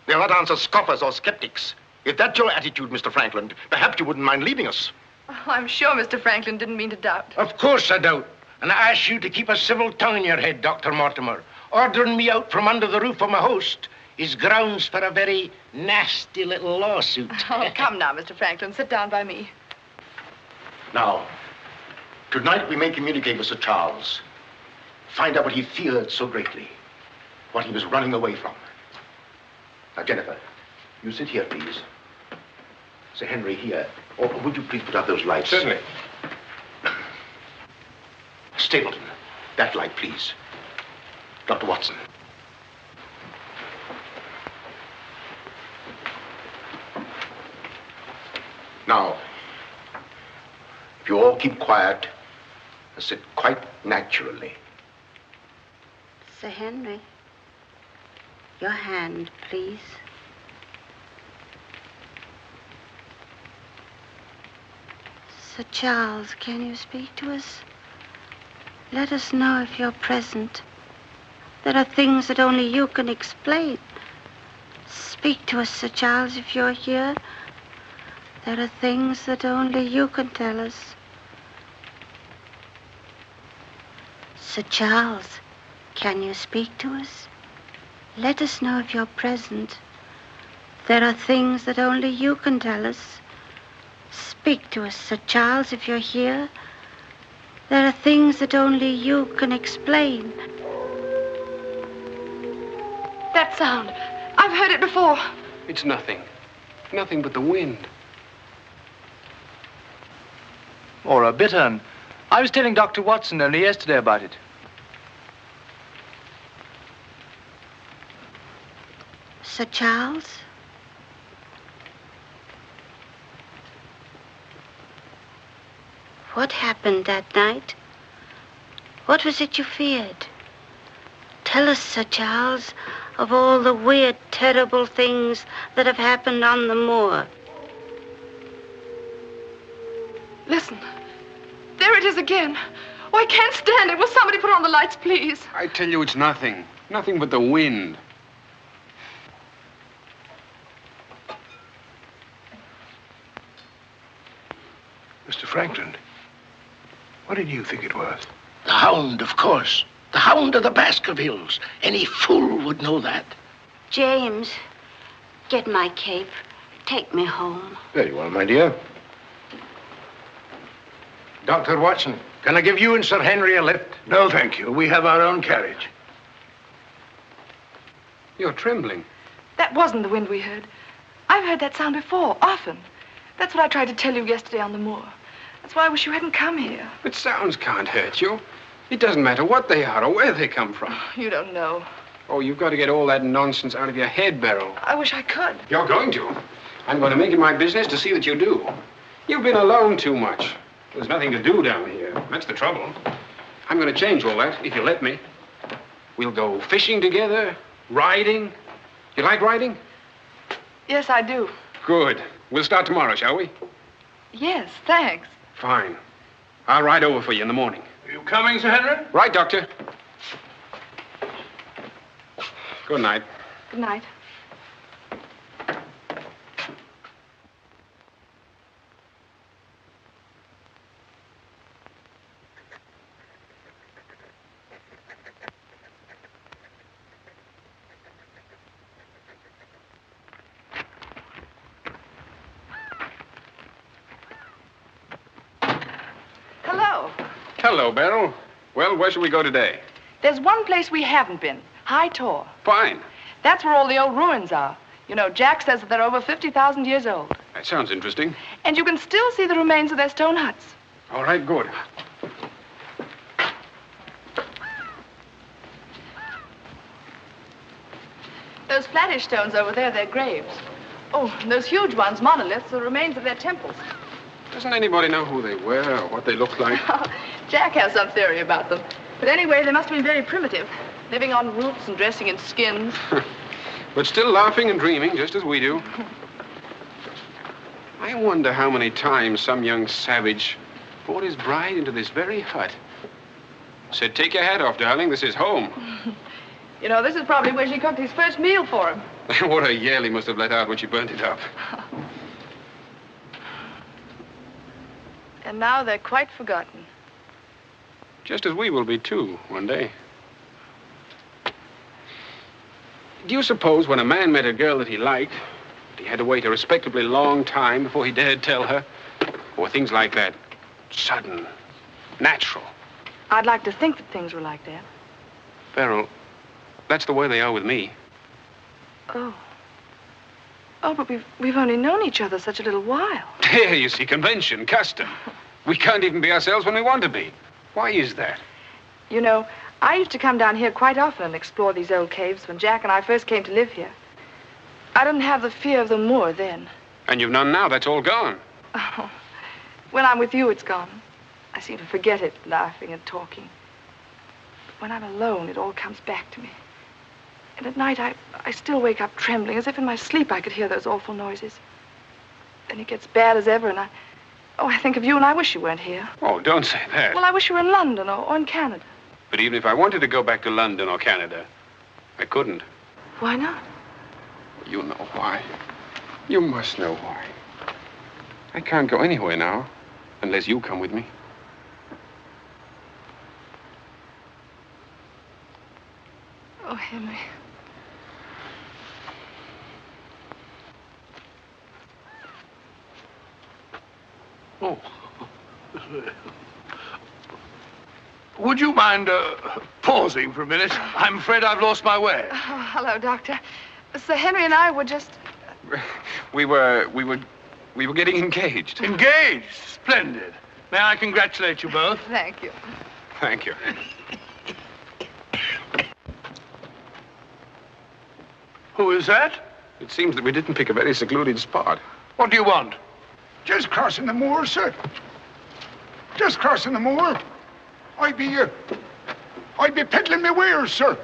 They'll not answer scoffers or skeptics. If that's your attitude, Mr. Frankland, perhaps you wouldn't mind leaving us. Oh, I'm sure Mr. Franklin didn't mean to doubt. Of course I doubt. And I ask you to keep a civil tongue in your head, Dr. Mortimer. Ordering me out from under the roof of my host is grounds for a very nasty little lawsuit. Oh, come now, Mr. Franklin. Sit down by me. Now, tonight we may communicate with Sir Charles. Find out what he feared so greatly. What he was running away from. Now, Jennifer, you sit here, please. Sir Henry, here. Or would you please put out those lights? Certainly. Stapleton, that light, please. Dr. Watson. Now, if you all keep quiet and sit quite naturally. Sir Henry, your hand, please. Sir Charles, can you speak to us? Let us know if you're present. There are things that only you can explain. Speak to us, Sir Charles, if you're here. There are things that only you can tell us. Sir Charles, can you speak to us? Let us know if you're present. There are things that only you can tell us. Speak to us, Sir Charles, if you're here. There are things that only you can explain. That sound. I've heard it before. It's nothing. Nothing but the wind. Or a bittern. I was telling Dr. Watson only yesterday about it. Sir Charles? What happened that night? What was it you feared? Tell us, Sir Charles, of all the weird, terrible things that have happened on the moor. Listen. There it is again. Oh, I can't stand it. Will somebody put on the lights, please? I tell you, it's nothing. Nothing but the wind. Mr. Franklin, what did you think it was? The Hound, of course. The Hound of the Baskervilles. Any fool would know that. James, get my cape. Take me home. Very well, my dear. Dr. Watson, can I give you and Sir Henry a lift? No, thank you. We have our own carriage. You're trembling. That wasn't the wind we heard. I've heard that sound before, often. That's what I tried to tell you yesterday on the moor. That's why I wish you hadn't come here. But sounds can't hurt you. It doesn't matter what they are or where they come from. You don't know. Oh, you've got to get all that nonsense out of your head, Beryl. I wish I could. You're going to. I'm going to make it my business to see that you do. You've been alone too much. There's nothing to do down here. That's the trouble. I'm going to change all that, if you let me. We'll go fishing together, riding. You like riding? Yes, I do. Good. We'll start tomorrow, shall we? Yes, thanks. Fine. I'll ride over for you in the morning. Are you coming, Sir Henry? Right, Doctor. Good night. Good night. Hello. Hello, Beryl. Well, where shall we go today? There's one place we haven't been. High Tor. Fine. That's where all the old ruins are. You know, Jack says that they're over 50,000 years old. That sounds interesting. And you can still see the remains of their stone huts. All right, good. Those flattish stones over there, they're graves. Oh, and those huge ones, monoliths, are the remains of their temples. Doesn't anybody know who they were or what they looked like? Jack has some theory about them. But anyway, they must have been very primitive, living on roots and dressing in skins. But still laughing and dreaming, just as we do. I wonder how many times some young savage brought his bride into this very hut. Said, take your hat off, darling, this is home. You know, this is probably where she cooked his first meal for him. What a yell he must have let out when she burnt it up. And now they're quite forgotten. Just as we will be, too, one day. Do you suppose when a man met a girl that he liked, he had to wait a respectably long time before he dared tell her? Or things like that, sudden, natural? I'd like to think that things were like that. Beryl, that's the way they are with me. Oh. Oh, but we've only known each other such a little while. There, you see, convention, custom. We can't even be ourselves when we want to be. Why is that? You know, I used to come down here quite often and explore these old caves when Jack and I first came to live here. I didn't have the fear of the moor then. And you've none now. That's all gone. Oh, when I'm with you, it's gone. I seem to forget it, laughing and talking. But when I'm alone, it all comes back to me. And at night, I still wake up trembling, as if in my sleep I could hear those awful noises. Then it gets bad as ever, and I think of you, and I wish you weren't here. Oh, don't say that. Well, I wish you were in London or in Canada. But even if I wanted to go back to London or Canada, I couldn't. Why not? You know why. You must know why. I can't go anywhere now, unless you come with me. Oh, Henry. Oh. Would you mind pausing for a minute? I'm afraid I've lost my way. Oh, hello, Doctor. Sir Henry and I were just... We were getting engaged. Engaged? Splendid. May I congratulate you both? Thank you. Thank you. Who is that? It seems that we didn't pick a very secluded spot. What do you want? Just crossing the moor, sir. Just crossing the moor. I'd be peddling my wares, sir.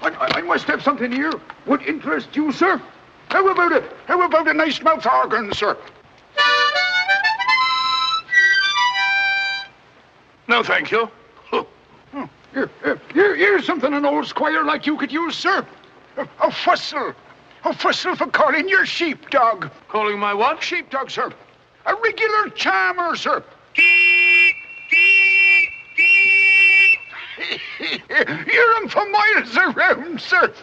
I must have something here would interest you, sir. How about it? How about a nice mouth organ, sir? No, thank you. Here's something an old squire like you could use, sir. A whistle. A whistle for calling your sheepdog. Calling my what? Sheepdog, sir. A regular charmer, sir. Hear him for miles around, sir.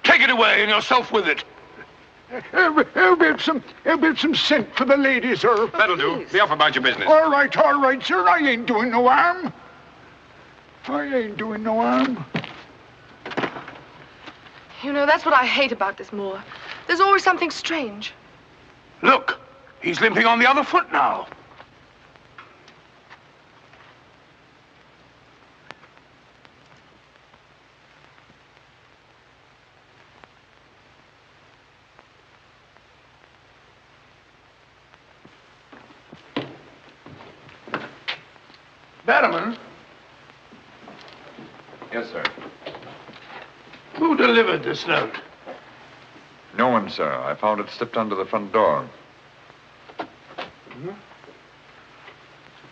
Take it away and yourself with it. How about some scent for the lady, sir? That'll do. Be off about your business. All right, sir. I ain't doing no harm. I ain't doing no harm. You know, that's what I hate about this moor. There's always something strange. Look, he's limping on the other foot now. Barrowman? Yes, sir. Who delivered this note? No one, sir. I found it slipped under the front door.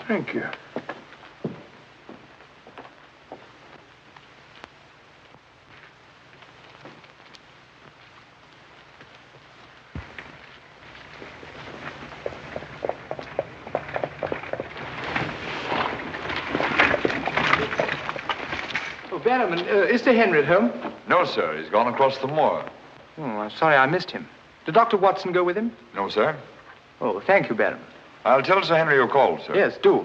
Thank you. Barrowman, is Sir Henry at home? No, sir. He's gone across the moor. Oh, I'm sorry I missed him. Did Dr. Watson go with him? No, sir. Oh, thank you, Barrowman. I'll tell Sir Henry you called, sir. Yes, do.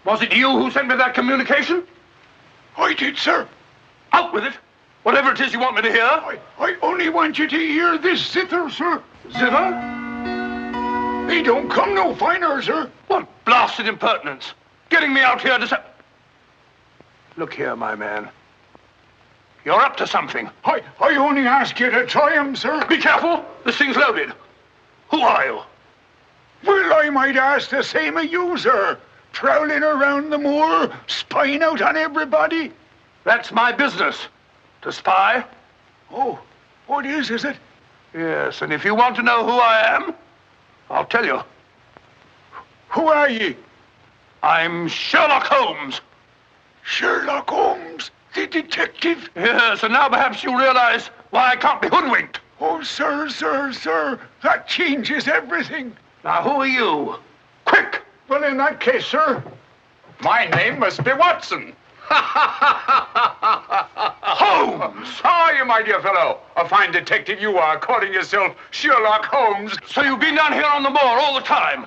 Was it you who sent me that communication? I did, sir. Out with it. Whatever it is you want me to hear. I only want you to hear this zither, sir. Zither? He don't come no finer, sir. What blasted impertinence. Getting me out here to say... Look here, my man. You're up to something. I only ask you to try him, sir. Be careful. This thing's loaded. Who are you? Well, I might ask the same of you, sir. Prowling around the moor, spying out on everybody. That's my business. To spy. Oh, what is it? Yes, and if you want to know who I am, I'll tell you. Who are ye? I'm Sherlock Holmes. Sherlock Holmes, the detective? Yes, and now perhaps you realize why I can't be hoodwinked. Oh, sir, that changes everything. Now, who are you? Quick! Well, in that case, sir, my name must be Watson. Holmes! How are you, my my dear fellow. A fine detective you are, calling yourself Sherlock Holmes. So you've been down here on the moor all the time?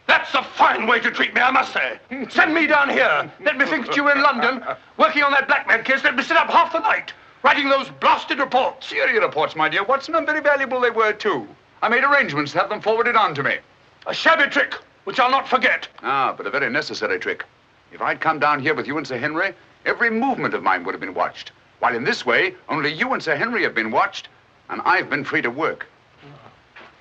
That's a fine way to treat me, I must say. Send me down here. Let me think that you were in London, working on that blackmail case. Let me sit up half the night, writing those blasted reports. Serious reports, my dear Watson, and very valuable they were, too. I made arrangements to have them forwarded on to me. A shabby trick, which I'll not forget. Ah, but a very necessary trick. If I'd come down here with you and Sir Henry, every movement of mine would have been watched. While in this way, only you and Sir Henry have been watched, and I've been free to work.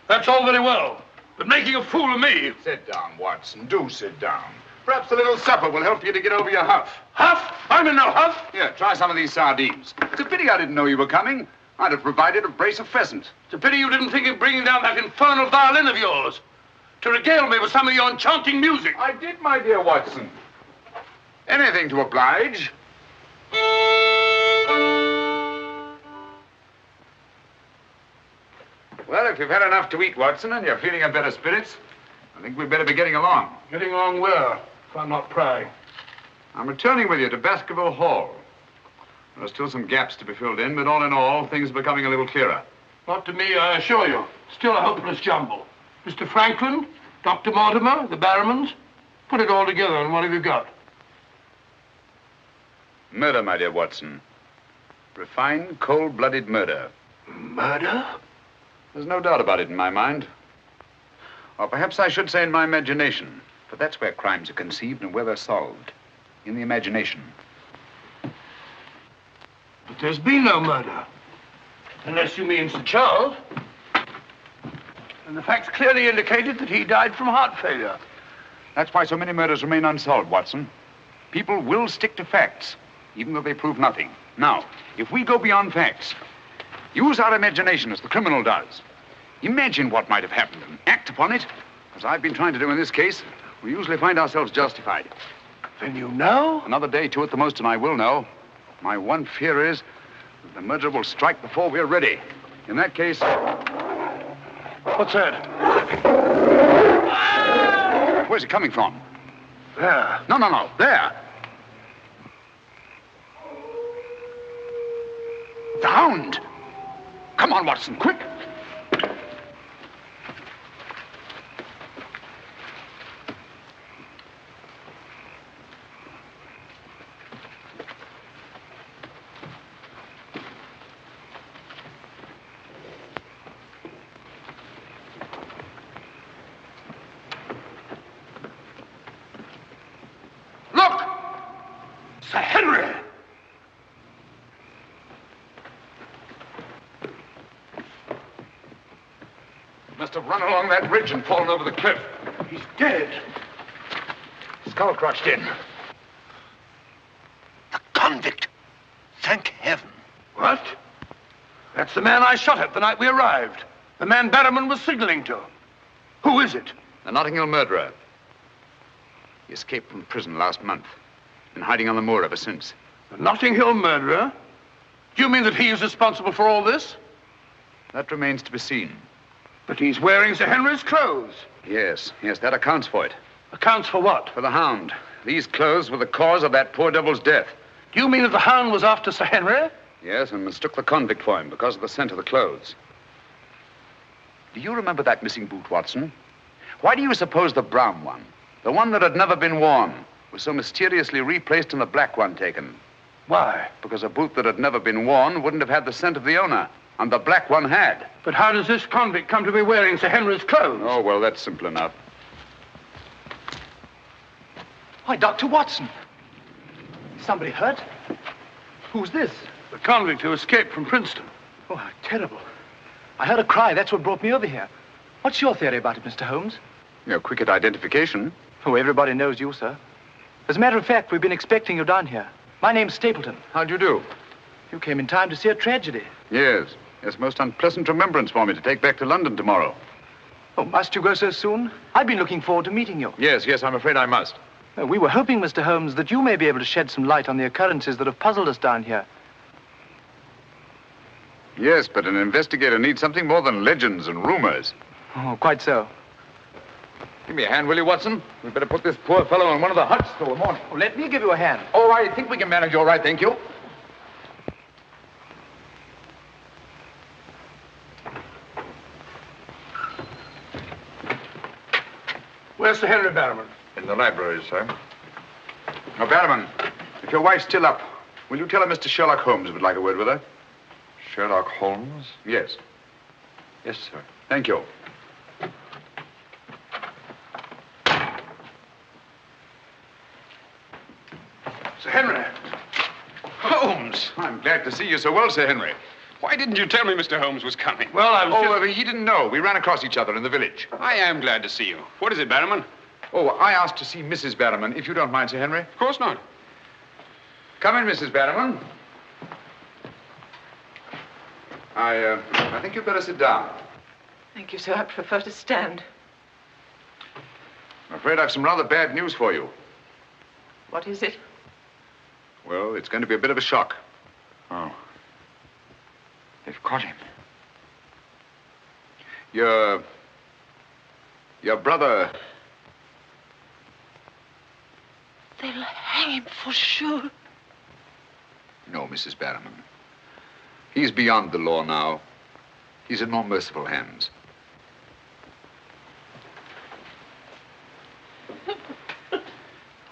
That's all very well, but making a fool of me. Sit down, Watson. Do sit down. Perhaps a little supper will help you to get over your huff. Huff? I'm in no huff. Here, try some of these sardines. It's a pity I didn't know you were coming. I'd have provided a brace of pheasant. It's a pity you didn't think of bringing down that infernal violin of yours to regale me with some of your enchanting music. I did, my dear Watson. Anything to oblige. Well, if you've had enough to eat, Watson, and you're feeling in better spirits, I think we'd better be getting along. Getting along where, if I'm not prying? I'm returning with you to Baskerville Hall. There are still some gaps to be filled in, but all in all, things are becoming a little clearer. Not to me, I assure you. Still a hopeless jumble. Mr. Franklin, Dr. Mortimer, the Barrowmans, put it all together, and what have you got? Murder, my dear Watson. Refined, cold-blooded murder. Murder? There's no doubt about it in my mind. Or perhaps I should say in my imagination. For that's where crimes are conceived and where they're solved. In the imagination. But there's been no murder. Unless you mean Sir Charles. And the facts clearly indicated that he died from heart failure. That's why so many murders remain unsolved, Watson. People will stick to facts, even though they prove nothing. Now, if we go beyond facts, use our imagination as the criminal does. Imagine what might have happened and act upon it, as I've been trying to do in this case. We usually find ourselves justified. Then you know? Another day, two at the most, and I will know. My one fear is that the murderer will strike before we're ready. In that case... What's that? Where's it coming from? There. No. There. The Hound. Come on, Watson, quick. Look! Sir Henry! Must have run along that ridge and fallen over the cliff. He's dead. Skull crushed in. The convict. Thank heaven. What? That's the man I shot at the night we arrived. The man Barrowman was signaling to. Who is it? The Notting Hill murderer. He escaped from prison last month. Been hiding on the moor ever since. The Notting Hill murderer? Do you mean that he is responsible for all this? That remains to be seen. But he's wearing Sir Henry's clothes. Yes, that accounts for it. Accounts for what? For the Hound. These clothes were the cause of that poor devil's death. Do you mean that the Hound was after Sir Henry? Yes, and mistook the convict for him because of the scent of the clothes. Do you remember that missing boot, Watson? Why do you suppose the brown one, the one that had never been worn, was so mysteriously replaced in the black one taken? Why? Because a boot that had never been worn wouldn't have had the scent of the owner, and the black one had. But how does this convict come to be wearing Sir Henry's clothes? Oh, well, that's simple enough. Why, Dr. Watson. Somebody hurt? Who's this? The convict who escaped from Princeton. Oh, how terrible. I heard a cry. That's what brought me over here. What's your theory about it, Mr. Holmes? You're quick at identification. Oh, everybody knows you, sir. As a matter of fact, we've been expecting you down here. My name's Stapleton. How'd you do? You came in time to see a tragedy. Yes, most unpleasant remembrance for me to take back to London tomorrow. Oh, must you go so soon? I've been looking forward to meeting you. Yes, I'm afraid I must. We were hoping, Mr. Holmes, that you may be able to shed some light on the occurrences that have puzzled us down here. Yes, but an investigator needs something more than legends and rumors. Oh, quite so. Give me a hand, will you, Watson? We'd better put this poor fellow in one of the huts till the morning. Oh, let me give you a hand. Oh, I think we can manage all right, thank you. Where's Sir Henry Barrowman? In the library, sir. Now, Barrowman, if your wife's still up, will you tell her Mr. Sherlock Holmes would like a word with her? Sherlock Holmes? Yes. Yes, sir. Thank you. Sir Henry. Holmes! I'm glad to see you so well, Sir Henry. Why didn't you tell me Mr. Holmes was coming? Well, I was he didn't know. We ran across each other in the village. I am glad to see you. What is it, Barrowman? Oh, I asked to see Mrs. Barrowman, if you don't mind, Sir Henry. Of course not. Come in, Mrs. Barrowman. I think you'd better sit down. Thank you, sir. I prefer to stand. I'm afraid I've some rather bad news for you. What is it? Well, it's going to be a bit of a shock. Oh. They've caught him. Your brother... They'll hang him for sure. No, Mrs. Barrowman. He's beyond the law now. He's in more merciful hands.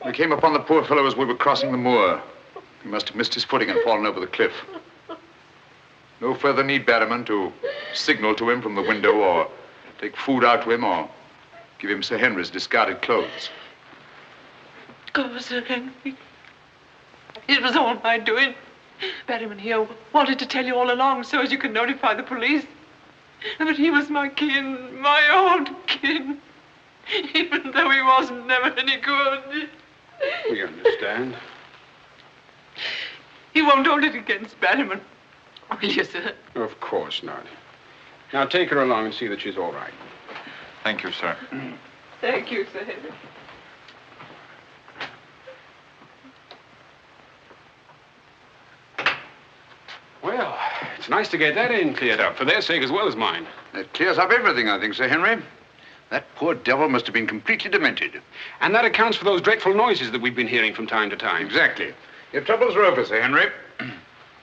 We came upon the poor fellow as we were crossing the moor. He must have missed his footing and fallen over the cliff. No further need, Barrowman, to signal to him from the window or take food out to him or give him Sir Henry's discarded clothes. Oh, Sir Henry. It was all my doing. Barrowman here wanted to tell you all along so as you could notify the police. But he was my kin, my old kin. Even though he wasn't never any good. We understand. He won't hold it against Barrowman, will you, sir? Of course not. Now take her along and see that she's all right. Thank you, sir. Thank you, Sir Henry. Well, it's nice to get that in cleared up, for their sake as well as mine. That clears up everything, I think, Sir Henry. That poor devil must have been completely demented. And that accounts for those dreadful noises that we've been hearing from time to time. Exactly. Your troubles are over, Sir Henry.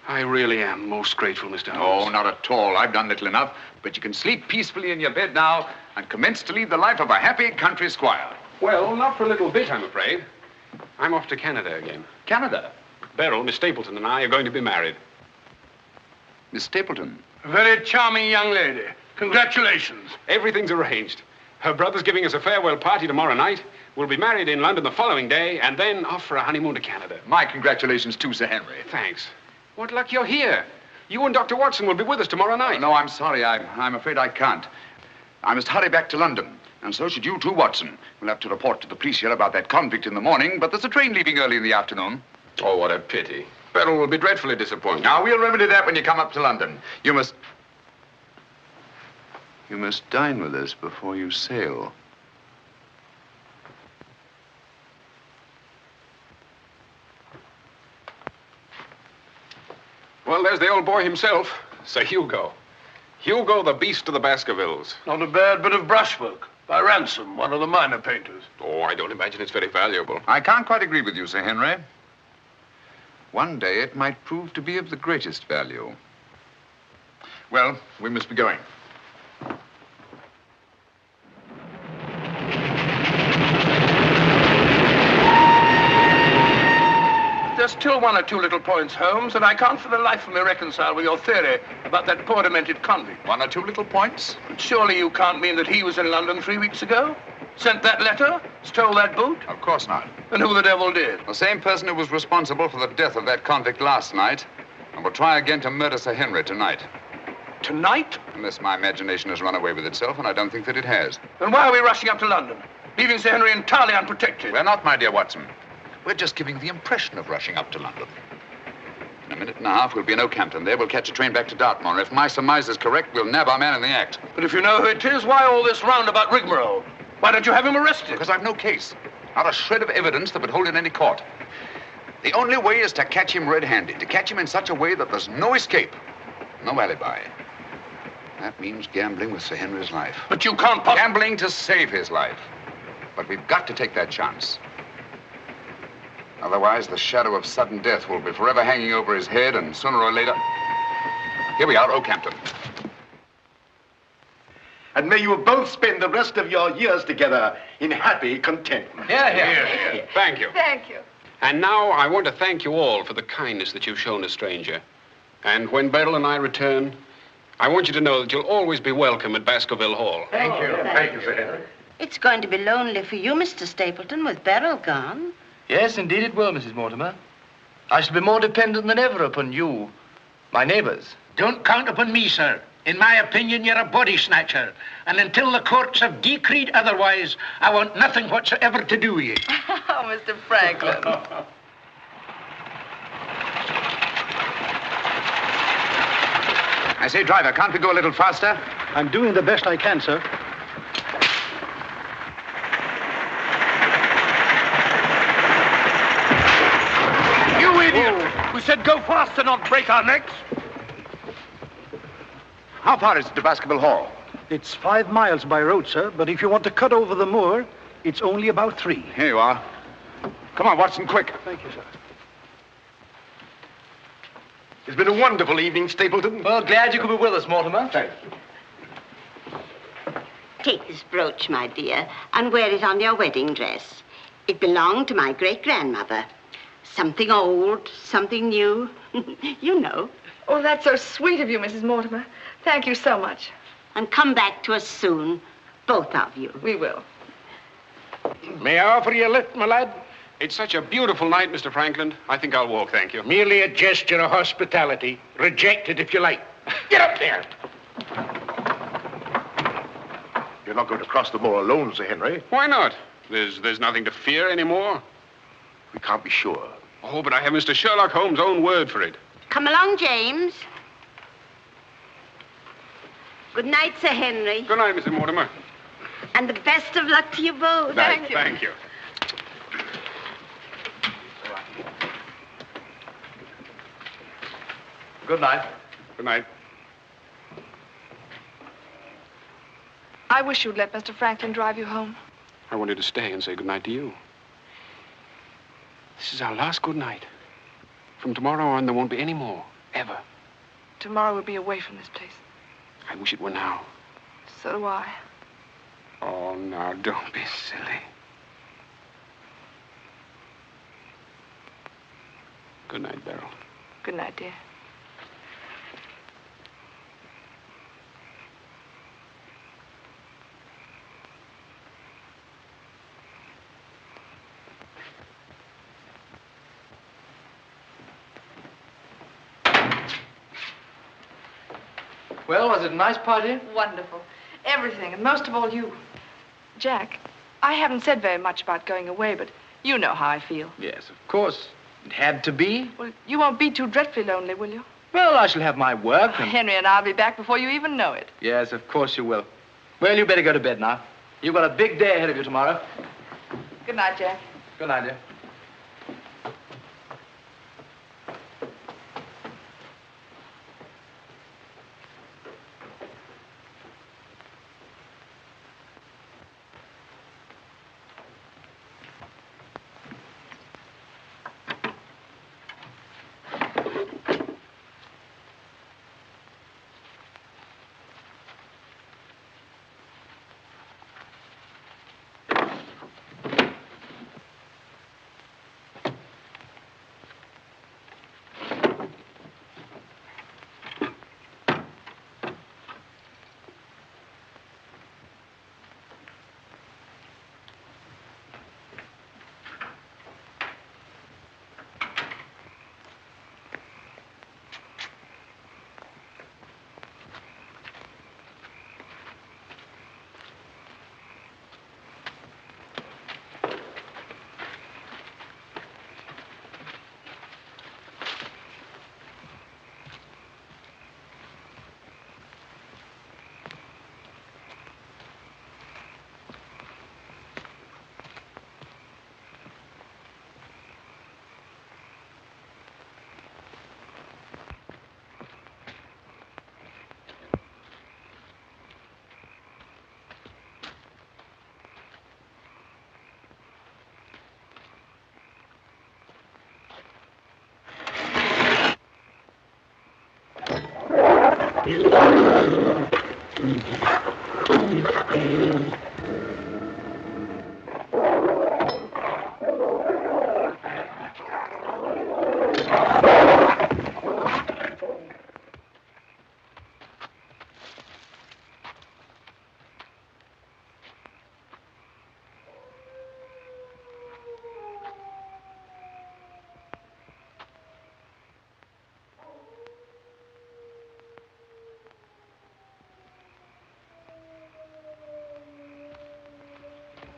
I really am most grateful, Mr. Holmes. Oh, not at all. I've done little enough. But you can sleep peacefully in your bed now and commence to lead the life of a happy country squire. Well, not for a little bit, I'm afraid. I'm off to Canada again. Canada? Beryl, Miss Stapleton, and I are going to be married. Miss Stapleton? A very charming young lady. Congratulations. Everything's arranged. Her brother's giving us a farewell party tomorrow night. We'll be married in London the following day, and then off for a honeymoon to Canada. My congratulations too, Sir Henry. Thanks. What luck you're here. You and Dr. Watson will be with us tomorrow night. No, I'm sorry. I'm afraid I can't. I must hurry back to London. And so should you too, Watson. We'll have to report to the police here about that convict in the morning, but there's a train leaving early in the afternoon. Oh, what a pity. Beryl will be dreadfully disappointed. Now, we'll remedy that when you come up to London. You must dine with us before you sail. Well, there's the old boy himself, Sir Hugo. Hugo, the beast of the Baskervilles. Not a bad bit of brushwork. By Ransom, one of the minor painters. Oh, I don't imagine it's very valuable. I can't quite agree with you, Sir Henry. One day it might prove to be of the greatest value. Well, we must be going. There's still one or two little points, Holmes, that I can't for the life of me reconcile with your theory about that poor demented convict. One or two little points? But surely you can't mean that he was in London 3 weeks ago? Sent that letter? Stole that boot? Of course not. And who the devil did? The same person who was responsible for the death of that convict last night and will try again to murder Sir Henry tonight. Tonight? Unless my imagination has run away with itself, and I don't think that it has. Then why are we rushing up to London, leaving Sir Henry entirely unprotected? We're not, my dear Watson. We're just giving the impression of rushing up to London. In a minute and a half, we'll be in Oakhampton. There, we'll catch a train back to Dartmoor. If my surmise is correct, we'll nab our man in the act. But if you know who it is, why all this roundabout rigmarole? Why don't you have him arrested? Because I've no case. Not a shred of evidence that would hold in any court. The only way is to catch him red-handed, to catch him in such a way that there's no escape, no alibi. That means gambling with Sir Henry's life. But you can't Gambling to save his life. But we've got to take that chance. Otherwise, the shadow of sudden death will be forever hanging over his head, and sooner or later... Here we are, Oakhampton. And may you both spend the rest of your years together in happy contentment. Here. Thank you. Thank you. And now I want to thank you all for the kindness that you've shown a stranger. And when Beryl and I return, I want you to know that you'll always be welcome at Baskerville Hall. Thank you. Thank you, Sir Henry. It's going to be lonely for you, Mr. Stapleton, with Beryl gone. Yes, indeed it will, Mrs. Mortimer. I shall be more dependent than ever upon you, my neighbors. Don't count upon me, sir. In my opinion, you're a body snatcher. And until the courts have decreed otherwise, I want nothing whatsoever to do with you. Oh, Mr. Franklin. I say, driver, can't we go a little faster? I'm doing the best I can, sir. You idiot! We said go faster, not break our necks. How far is it to Baskerville Hall? It's 5 miles by road, sir, but if you want to cut over the moor, it's only about 3. Here you are. Come on, Watson, quick. Thank you, sir. It's been a wonderful evening, Stapleton. Well, glad you could be with us, Mortimer. Thank you. Take this brooch, my dear, and wear it on your wedding dress. It belonged to my great-grandmother. Something old, something new. You know. Oh, that's so sweet of you, Mrs. Mortimer. Thank you so much. And come back to us soon, both of you. We will. May I offer you a lift, my lad? It's such a beautiful night, Mr. Franklin. I think I'll walk, thank you. Merely a gesture of hospitality. Reject it if you like. Get up there. You're not going to cross the moor alone, Sir Henry. Why not? There's nothing to fear anymore. We can't be sure. Oh, but I have Mr. Sherlock Holmes' own word for it. Come along, James. Good night, Sir Henry. Good night, Mrs. Mortimer. And the best of luck to you both. Thank you. Thank you. Good night. Good night. I wish you'd let Mr. Franklin drive you home. I wanted to stay and say good night to you. This is our last good night. From tomorrow on, there won't be any more, ever. Tomorrow we'll be away from this place. I wish it were now. So do I. Oh, now, don't be silly. Good night, Beryl. Good night, dear. Well, was it a nice party? Wonderful. Everything, and most of all you. Jack, I haven't said very much about going away, but you know how I feel. Yes, of course. It had to be. Well, you won't be too dreadfully lonely, will you? Well, I shall have my work and... Henry and I'll be back before you even know it. Yes, of course you will. Well, you better go to bed now. You've got a big day ahead of you tomorrow. Good night, Jack. Good night, dear.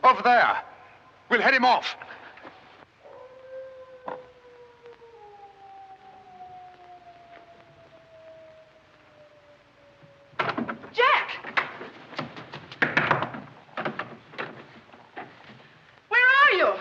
Over there. We'll head him off. Jack! Where are you?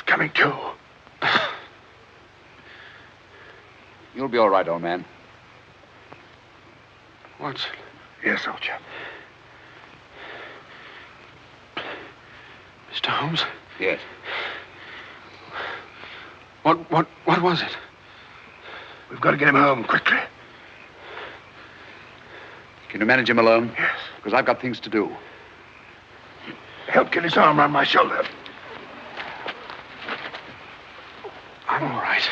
Coming to. You'll be all right, old man. Watson. Yes, old chap. Mr. Holmes? Yes. What was it? We've got to get him home quickly. Can you manage him alone? Yes. Because I've got things to do. Help get his arm around my shoulder. I'm all right.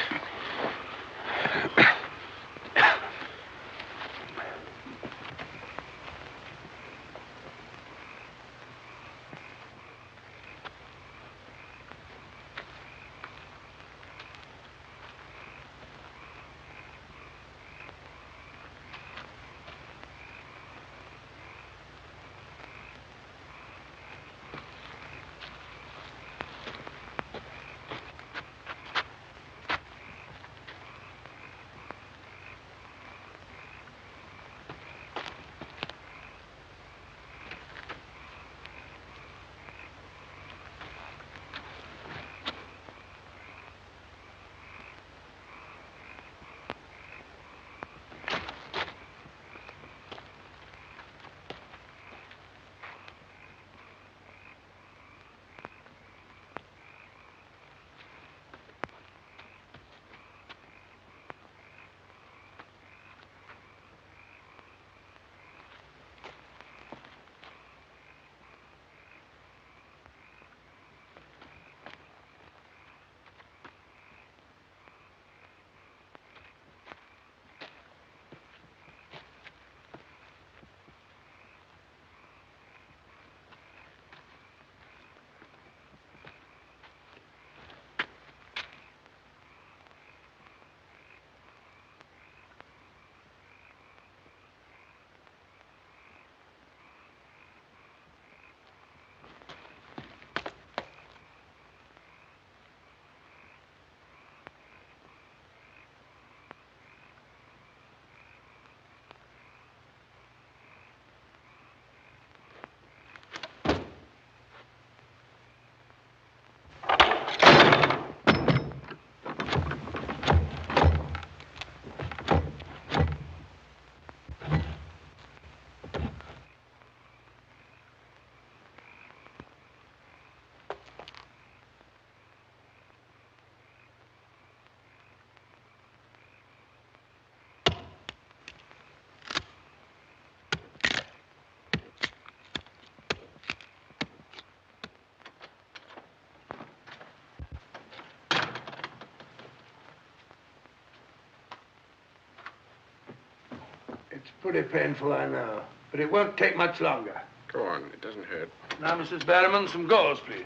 Pretty painful, I know. But it won't take much longer. Go on, it doesn't hurt. Now, Mrs. Barrowman, some gauze, please.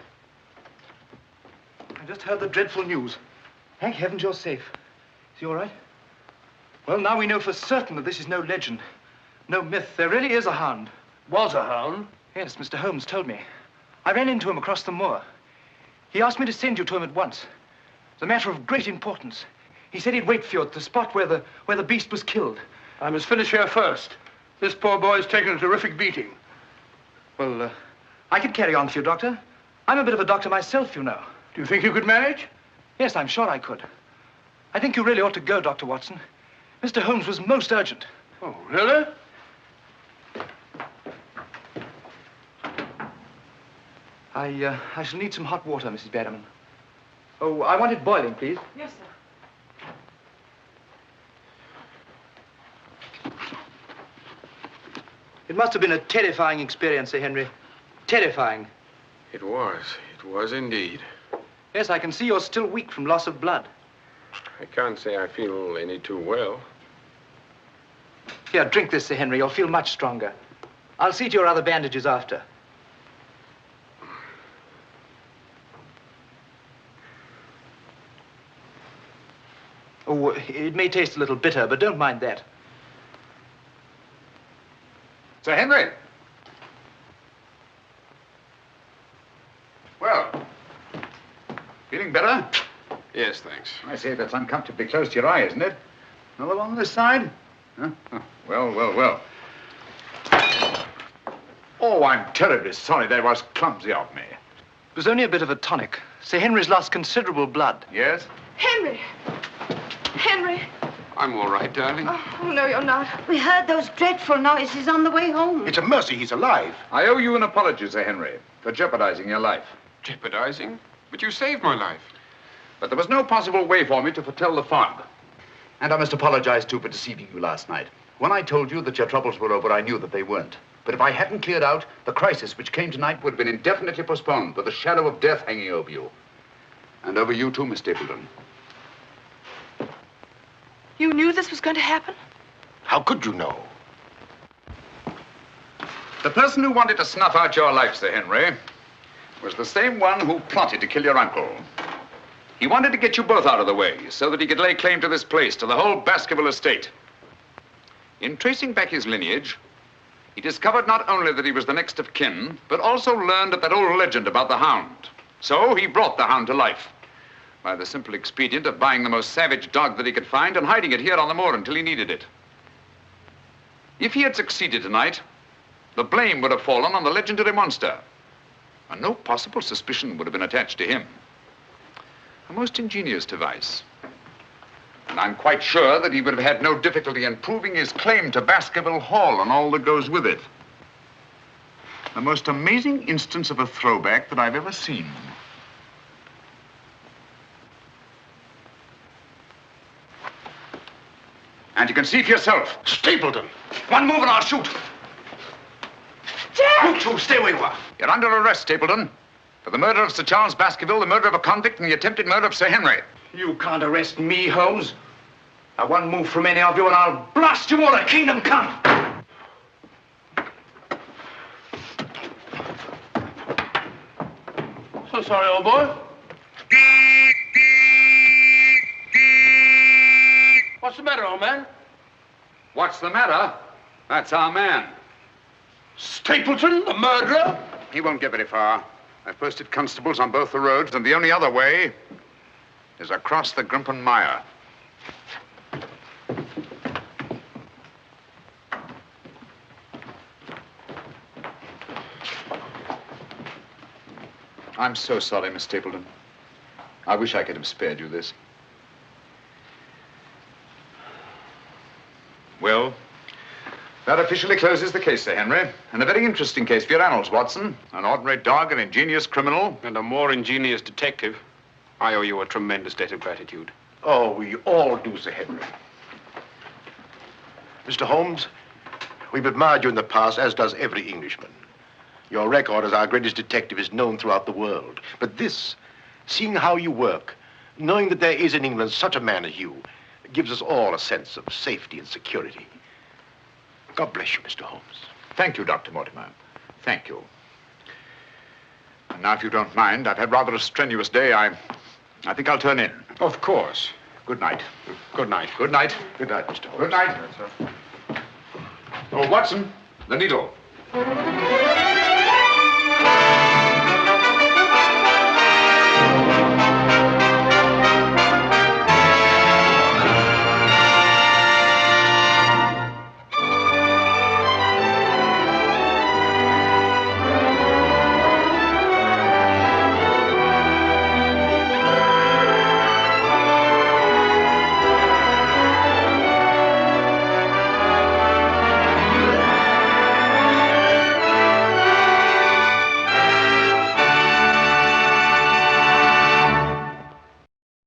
I just heard the dreadful news. Thank heavens you're safe. Is he all right? Well, now we know for certain that this is no legend, no myth. There really is a hound. Was a hound? Yes, Mr. Holmes told me. I ran into him across the moor. He asked me to send you to him at once. It's a matter of great importance. He said he'd wait for you at the spot where the beast was killed. I must finish here first. This poor boy's taken a terrific beating. Well, I could carry on for you, Doctor. I'm a bit of a doctor myself, you know. Do you think you could manage? Yes, I'm sure I could. I think you really ought to go, Dr. Watson. Mr. Holmes was most urgent. Oh, really? I shall need some hot water, Mrs. Barrowman. Oh, I want it boiling, please. Yes, sir. It must have been a terrifying experience, Sir Henry. Terrifying. It was. It was indeed. Yes, I can see you're still weak from loss of blood. I can't say I feel any too well. Here, drink this, Sir Henry. You'll feel much stronger. I'll see to your other bandages after. Oh, it may taste a little bitter, but don't mind that. Sir Henry! Well, feeling better? Yes, thanks. I say, that's uncomfortably close to your eye, isn't it? Another one on this side? Huh? Oh, well, well, well. Oh, I'm terribly sorry. That was clumsy of me. It was only a bit of a tonic. Sir Henry's lost considerable blood. Yes? Henry! Henry! I'm all right, darling. Oh, no, you're not. We heard those dreadful noises on the way home. It's a mercy he's alive. I owe you an apology, Sir Henry, for jeopardizing your life. Jeopardizing? But you saved my life. But there was no possible way for me to foretell the fog. And I must apologize, too, for deceiving you last night. When I told you that your troubles were over, I knew that they weren't. But if I hadn't cleared out, the crisis which came tonight would have been indefinitely postponed, with the shadow of death hanging over you. And over you, too, Miss Stapleton. You knew this was going to happen? How could you know? The person who wanted to snuff out your life, Sir Henry, was the same one who plotted to kill your uncle. He wanted to get you both out of the way so that he could lay claim to this place, to the whole Baskerville estate. In tracing back his lineage, he discovered not only that he was the next of kin, but also learned of that old legend about the Hound. So he brought the Hound to life by the simple expedient of buying the most savage dog that he could find and hiding it here on the moor until he needed it. If he had succeeded tonight, the blame would have fallen on the legendary monster, and no possible suspicion would have been attached to him. A most ingenious device. And I'm quite sure that he would have had no difficulty in proving his claim to Baskerville Hall and all that goes with it. The most amazing instance of a throwback that I've ever seen. And you can see for yourself. Stapleton! One move and I'll shoot. Jack! You two, stay where you are. You're under arrest, Stapleton. For the murder of Sir Charles Baskerville, the murder of a convict, and the attempted murder of Sir Henry. You can't arrest me, Holmes. Now, one move from any of you and I'll blast you all to kingdom come. So sorry, old boy. What's the matter, old man? What's the matter? That's our man. Stapleton, the murderer? He won't get very far. I've posted constables on both the roads, and the only other way is across the Grimpen Mire. I'm so sorry, Miss Stapleton. I wish I could have spared you this. Well, that officially closes the case, Sir Henry. And a very interesting case for your annals, Watson. An ordinary dog, an ingenious criminal. And a more ingenious detective. I owe you a tremendous debt of gratitude. Oh, we all do, Sir Henry. Mr. Holmes, we've admired you in the past, as does every Englishman. Your record as our greatest detective is known throughout the world. But this, seeing how you work, knowing that there is in England such a man as you, gives us all a sense of safety and security. God bless you, Mr. Holmes. Thank you, Dr. Mortimer. Thank you. And now, if you don't mind, I've had rather a strenuous day. I think I'll turn in. Of course. Good night. Good night. Good night. Good night, Mr. Holmes. Good night. Oh, Watson, the needle.